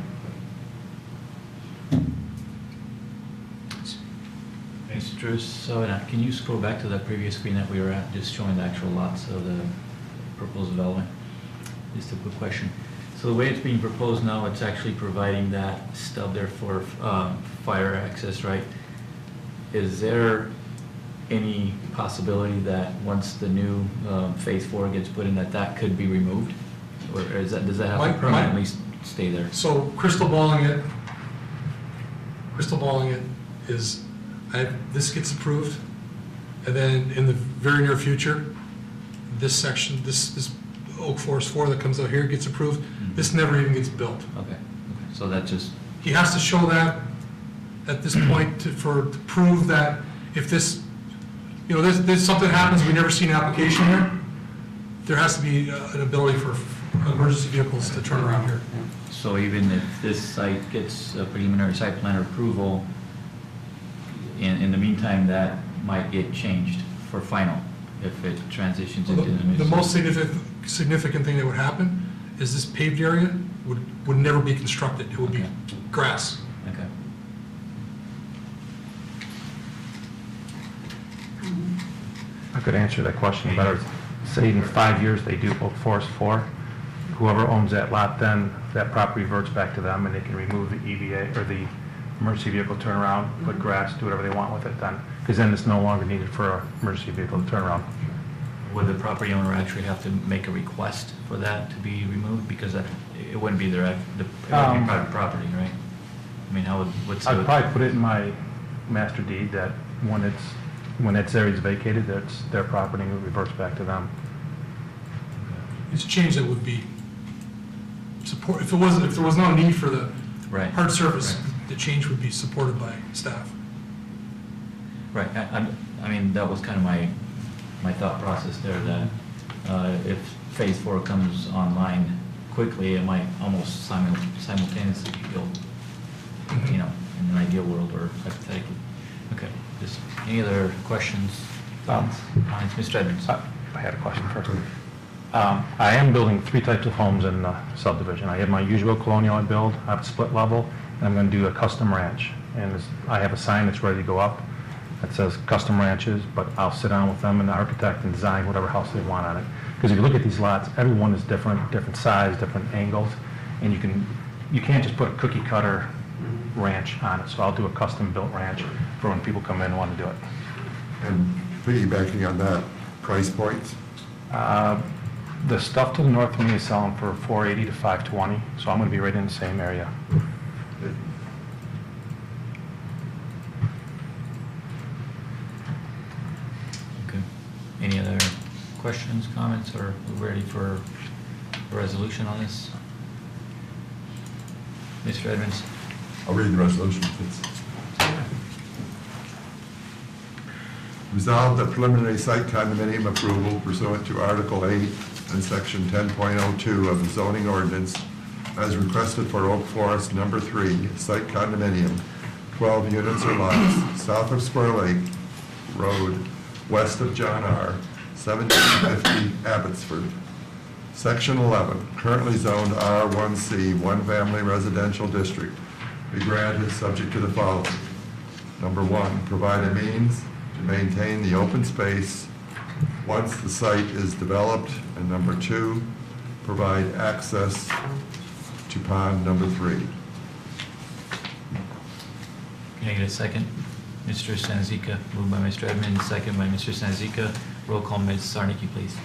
Mr. Savina, can you scroll back to that previous screen that we were at, just showing the actual lots of the proposed development? Just a quick question. So the way it's being proposed now, it's actually providing that stub there for fire access, right? Is there any possibility that once the new Phase 4 gets put in, that that could be removed? Or is that, does that have My- to permanently stay there? So crystal balling it is, this gets approved, and then in the very near future, this section, this Oak Forest 4 that comes out here gets approved, this never even gets built. Okay, so that just, He has to show that at this point to prove that if this, you know, this, something happens, we never see an application here, there has to be an ability for emergency vehicles to turn around here. so even if this site gets a preliminary site plan approval, in the meantime, that might get changed for final, if it transitions into the new. The site. most significant thing that would happen is this paved area would never be constructed. It would be Okay. grass. Okay. I could answer that question better. Say in 5 years they do Oak Forest 4, whoever owns that lot then, that property reverts back to them and they can remove the EVA or the emergency vehicle turnaround, put grass, do whatever they want with it then. Because then it's no longer needed for an emergency vehicle to turn around. Would the property owner actually have to make a request for that to be removed? Because that, it wouldn't be their, it would be private property, right? I mean, how would, what's the? I'd probably put it in my master deed that when that area is vacated, that's their property and it reverts back to them. It's a change that would be support, if there was no need for the Right. hard surface, Right. the change would be supported by staff. Right, I mean, that was kind of my thought process there, that if Phase 4 comes online quickly, it might almost simultaneously be built, you know, in an ideal world or hypothetically. Okay, just any other questions, thoughts, comments? Mr. Edmonds? I had a question first. I am building 3 types of homes in the subdivision. I have my usual colonial I build, I have a split level, and I'm going to do a custom ranch. And I have a sign that's ready to go up that says custom ranches, but I'll sit down with them and the architect and design whatever house they want on it. Because if you look at these lots, every one is different size, different angles, and you can't just put a cookie cutter ranch on it. So I'll do a custom built ranch for when people come in and want to do it. And piggybacking on that, price points? The stuff to the north of me is selling for $480 to $520, so I'm going to be right in the same area. Okay. Any other questions, comments, or we're ready for a resolution on this? Mr. Edmonds? I'll read the resolution, please. Resolved that preliminary site condominium approval pursuant to Article 8 and Section 10.02 of the zoning ordinance as requested for Oak Forest Number 3 site condominium 12 units or lots south of Square Lake Road, west of John R., 1750 Abbotsford. Section 11, currently zoned R1C, one family residential district, be granted subject to the following. Number one, provide a means to maintain the open space once the site is developed. And number two, provide access to pond number 3. Can I get a second? Mr. Sanzika, moved by Mr. Edmonds, second by Mr. Sanzika. Roll call, Ms. Sarnicki, please.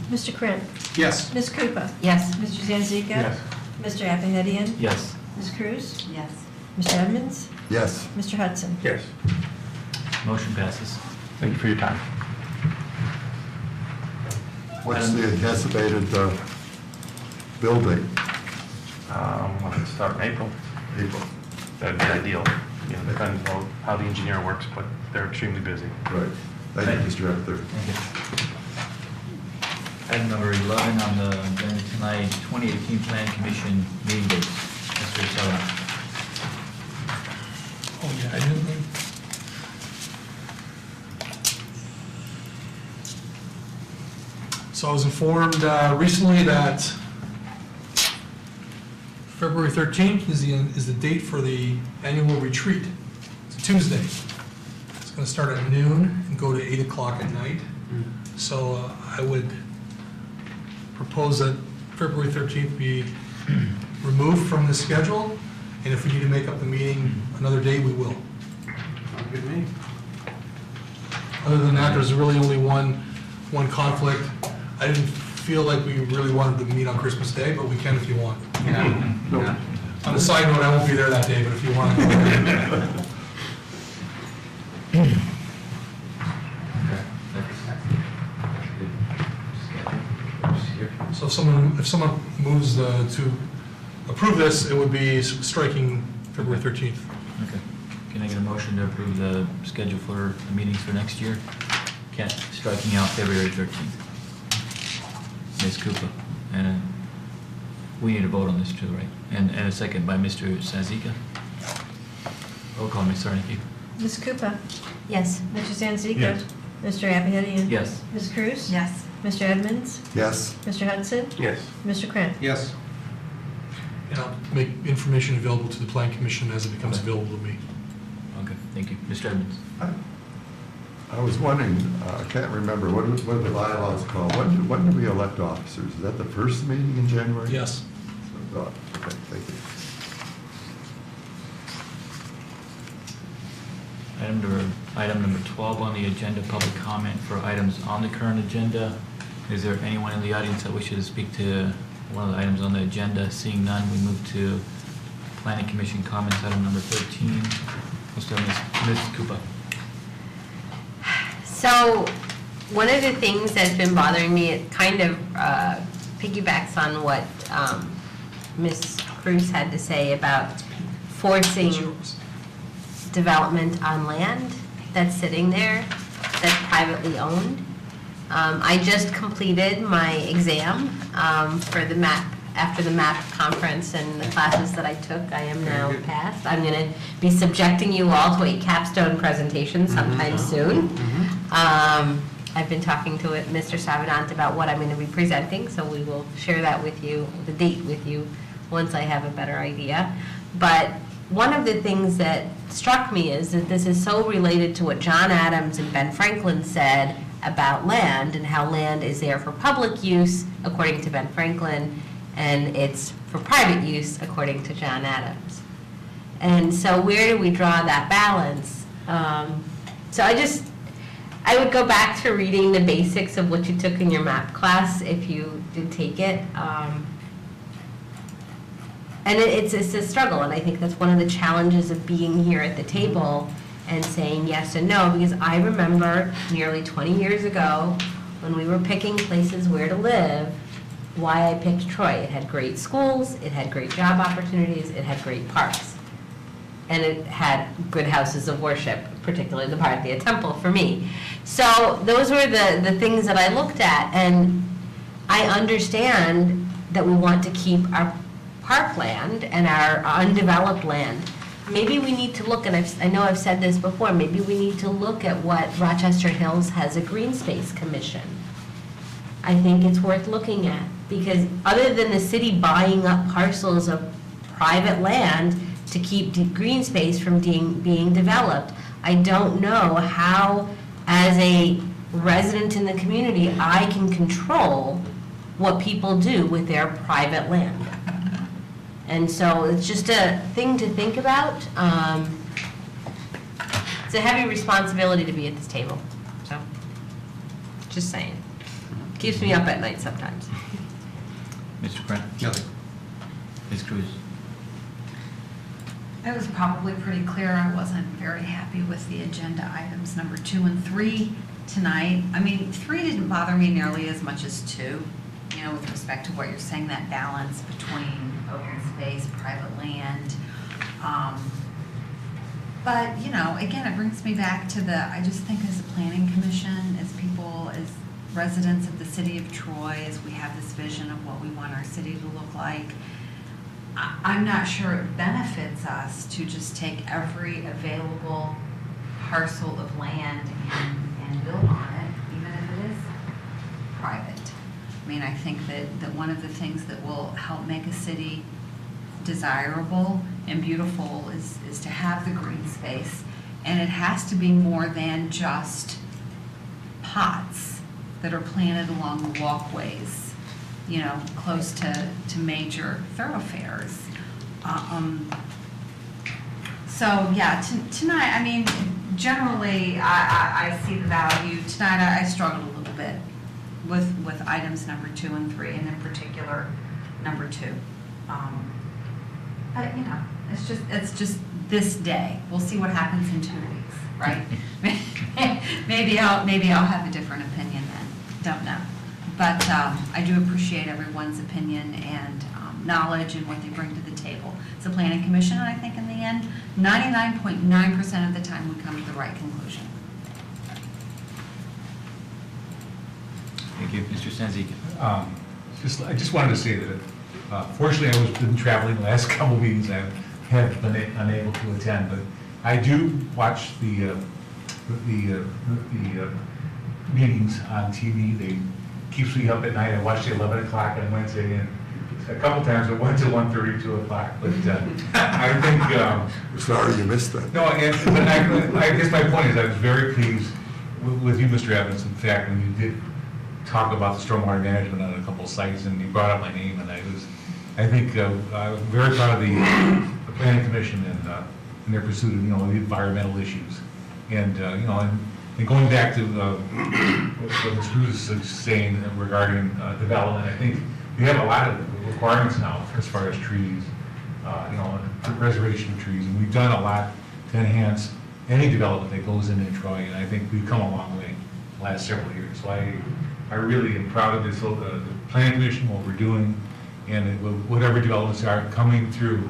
Mr. Krantz. Yes. Ms. Krupa. Yes. Mr. Zanzika. Yes. Mr. Apahedian. Yes. Ms. Cruz. Yes. Mr. Edmonds. Yes. Mr. Hudson. Yes. Motion passes. Thank you for your time. What's the anticipated build date? When it start in April, April. that'd be ideal. You know, depends on how the engineer works, but they're extremely busy. Right. Thank you, Mr. Editor. Thank you. Item number 11 on the agenda tonight, 2018 Plan Commission meeting dates. Mr. Sala. Oh, yeah, I didn't. So I was informed recently that February 13th is the date for the annual retreat. It's a Tuesday. It's going to start at noon and go to 8 o'clock at night. So I would propose that February 13th be removed from the schedule, and if we need to make up the meeting another day, we will. Sounds good to me. Other than that, there's really only one conflict. I didn't feel like we really wanted to meet on Christmas Day, but we can if you want. On a side note, I won't be there that day, but if you want. So if someone moves to approve this, it would be striking February 13th. Okay. Can I get a motion to approve the schedule for the meetings for next year? Striking out February 13th. Ms. Koopa. And we need a vote on this too, right? And a second by Mr. Sanzika. Roll call, Ms. Sarnicki. Ms. Koopa. Yes. Mr. Zanzika. Yes. Mr. Apahedian. Yes. Ms. Cruz. Yes. Mr. Edmonds. Yes. Mr. Hudson. Yes. Mr. Krantz. Yes. And I'll make information available to the Plan Commission as it becomes available to me. Okay, thank you. Mr. Edmonds. I was wondering, I can't remember, what are the bylaws called? When do we elect officers? Is that the first meeting in January? Yes. So I thought. Okay, thank you. Item number 12 on the agenda, public comment for items on the current agenda. Is there anyone in the audience that wishes to speak to one of the items on the agenda? Seeing none, we move to Planning Commission comments, item number 13. We'll start with Ms. Koopa. So, one of the things that's been bothering me, it kind of piggybacks on what Ms. Cruz had to say about forcing development on land that's sitting there, that's privately owned. I just completed my exam for the MAP, after the MAP conference and the classes that I took. I am now passed. I'm going to be subjecting you all to a capstone presentation sometime soon. I've been talking to Mr. Savinant about what I'm going to be presenting, so we will share that with you, the date with you, once I have a better idea. But one of the things that struck me is that this is so related to what John Adams and Ben Franklin said about land and how land is there for public use, according to Ben Franklin, and it's for private use, according to John Adams. And so where do we draw that balance? So I would go back to reading the basics of what you took in your MAP class, if you did take it. And it's a struggle, and I think that's one of the challenges of being here at the table and saying yes and no, because I remember nearly 20 years ago when we were picking places where to live, why I picked Troy. It had great schools, it had great job opportunities, it had great parks, and it had good houses of worship, particularly the Bharatiya Temple for me. So those were the things that I looked at, and I understand that we want to keep our parkland and our undeveloped land. maybe we need to look, and I know I've said this before, maybe we need to look at what Rochester Hills has a green space commission. I think it's worth looking at, because other than the city buying up parcels of private land to keep green space from being developed, I don't know how, as a resident in the community, I can control what people do with their private land. And so it's just a thing to think about. It's a heavy responsibility to be at this table, so, just saying. Keeps me up at night sometimes. Mr. Grant? Nothing. Ms. Cruz? It was probably pretty clear I wasn't very happy with the agenda items number 2 and 3 tonight. I mean, 3 didn't bother me nearly as much as 2, you know, with respect to what you're saying, that balance between open space, private land. But, you know, again, it brings me back to I just think as a planning commission, as people, as residents of the city of Troy, as we have this vision of what we want our city to look like, I'm not sure it benefits us to just take every available parcel of land and build on it, even if it is private. I mean, I think that one of the things that will help make a city desirable and beautiful is to have the green space. And it has to be more than just pots that are planted along the walkways, you know, close to major thoroughfares. So, yeah, tonight, I mean, generally, I see the value. Tonight, I struggled a little bit with items number 2 and 3, and in particular, number 2. But, you know, it's just this day. We'll see what happens in 2 weeks, right? Maybe I'll have a different opinion then. Don't know. But I do appreciate everyone's opinion and knowledge and what they bring to the table. It's a planning commission, and I think in the end, 99.9% of the time, we come to the right conclusion. Thank you. Mr. Stanzik? I just wanted to say that, fortunately, I was been traveling the last couple meetings. I have been unable to attend, but I do watch the meetings on TV. They keeps me up at night. I watched the 11 o'clock on Wednesday, and a couple times it went to 1:30, 2 o'clock. But I think Sorry you missed that. no. But I guess my point is I was very pleased with you, Mr. Evans. In fact, when you did talk about the stormwater management on a couple of sites, and you brought up my name, and I think I was very proud of the planning commission and their pursuit of, you know, the environmental issues, and you know, and going back to what Ms. Cruz is saying regarding development, I think we have a lot of requirements now as far as trees, you know, reservation of trees, and we've done a lot to enhance any development that goes into Troy, and I think we've come a long way the last several years. So I really am proud of this, the planning commission, what we're doing, and whatever developments are coming through.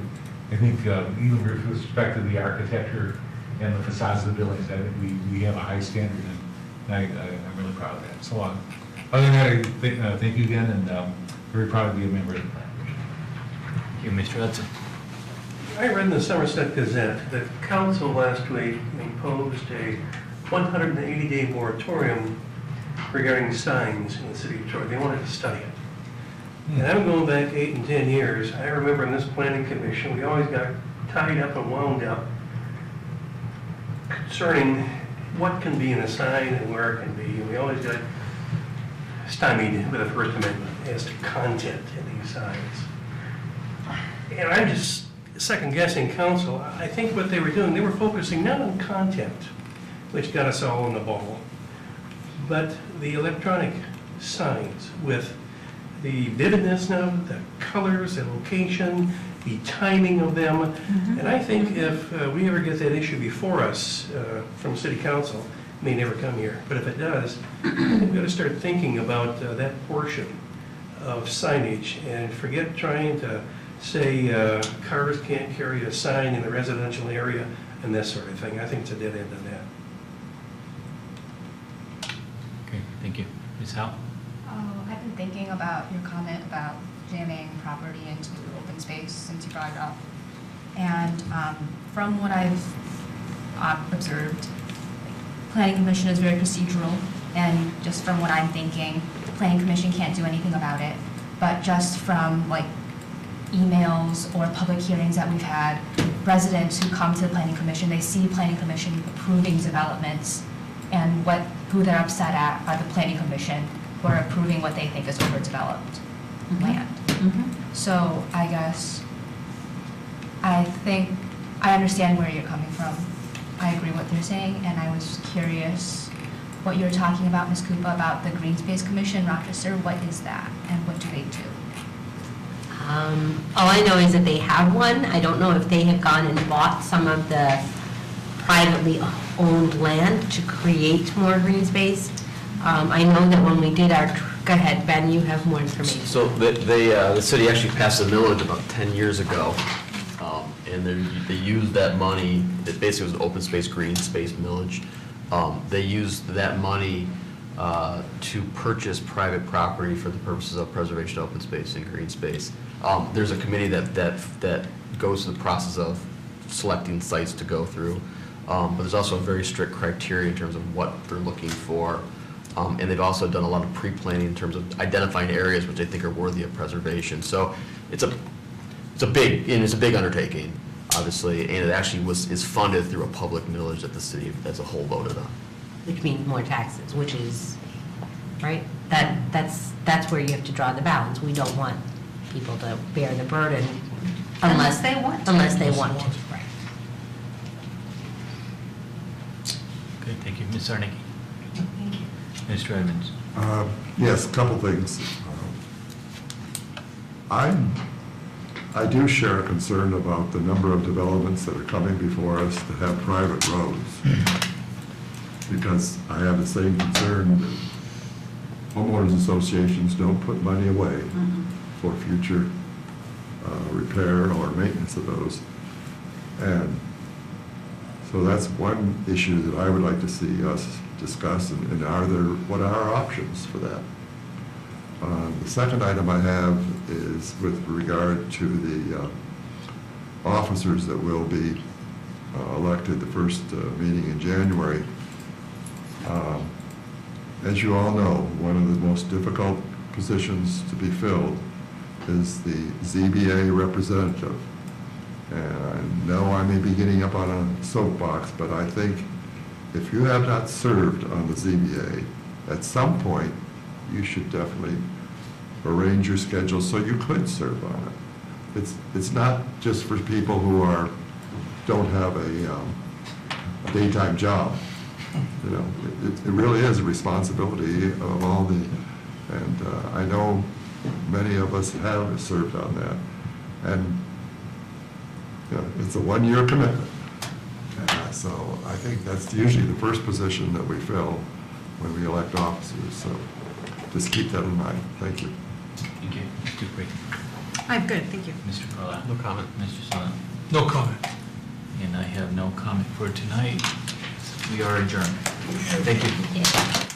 I think even with respect to the architecture and the facades of the buildings, I think we have a high standard, and I'm really proud of that. So other than that, I thank you again, and very proud to be a member of the planning commission. Thank you, Mr. Hudson. I read in the Somerset Gazette that council last week imposed a 180-day moratorium regarding signs in the city of Troy. They wanted to study it. And I'm going back 8 and 10 years. I remember in this planning commission, we always got tied up and wound up concerning what can be in a sign and where it can be. And we always got stymied with the First Amendment as to content in these signs. And I'm just second-guessing council. I think what they were doing, they were focusing not on content, which got us all on the ball, but the electronic signs with the vividness of the colors, the location, the timing of them. And I think if we ever get that issue before us from city council, it may never come here, but if it does, I think we've got to start thinking about that portion of signage and forget trying to say cars can't carry a sign in the residential area and that sort of thing. I think it's a dead end on that. Okay, thank you. Ms. Howe? I've been thinking about your comment about jamming property into open space since you brought it up. And from what I've observed, Planning Commission is very procedural, and just from what I'm thinking, the Planning Commission can't do anything about it. But just from like emails or public hearings that we've had, residents who come to the Planning Commission, they see Planning Commission approving developments, and who they're upset at are the Planning Commission, who are approving what they think is overdeveloped land. So I guess, I think, I understand where you're coming from. I agree what they're saying, and I was curious what you were talking about, Ms. Koopa, about the Green Space Commission, Rochester. What is that, and what do they do? All I know is that they have one. I don't know if they have gone and bought some of the privately owned land to create more green space. I know that when we did our, go ahead, Ben, you have more information. So the city actually passed a millage about 10 years ago, and they used that money, it basically was an open space, green space millage. They used that money to purchase private property for the purposes of preservation of open space and green space. There's a committee that goes through the process of selecting sites to go through, but there's also a very strict criteria in terms of what they're looking for. And they've also done a lot of pre-planning in terms of identifying areas which they think are worthy of preservation. So it's a big undertaking, obviously, and it actually is funded through a public millage that the city as a whole voted on. Which means more taxes, which is, right? That's where you have to draw the balance. We don't want people to bear the burden unless they want to. Right. Okay, thank you. Ms. Zarnicki? Thank you. Mr. Edmonds? Yes, a couple things. I do share a concern about the number of developments that are coming before us to have private roads. Because I have the same concern that homeowners associations don't put money away for future repair or maintenance of those. And so that's one issue that I would like to see us discuss, and what are our options for that? The second item I have is with regard to the officers that will be elected the first meeting in January. As you all know, one of the most difficult positions to be filled is the ZBA representative. And I know I may be getting up on a soapbox, but I think if you have not served on the ZBA, at some point, you should definitely arrange your schedule so you could serve on it. It's not just for people who don't have a daytime job. You know, it really is a responsibility of all and I know many of us have served on that. And you know, it's a one-year commitment. So I think that's usually the first position that we fill when we elect officers. So just keep that in mind. Thank you. Thank you. Ms. Dupree? I'm good, thank you. Mr. Carlisle? No comment. Mr. Solano? No comment. And I have no comment for tonight. We are adjourned. Thank you. Yeah.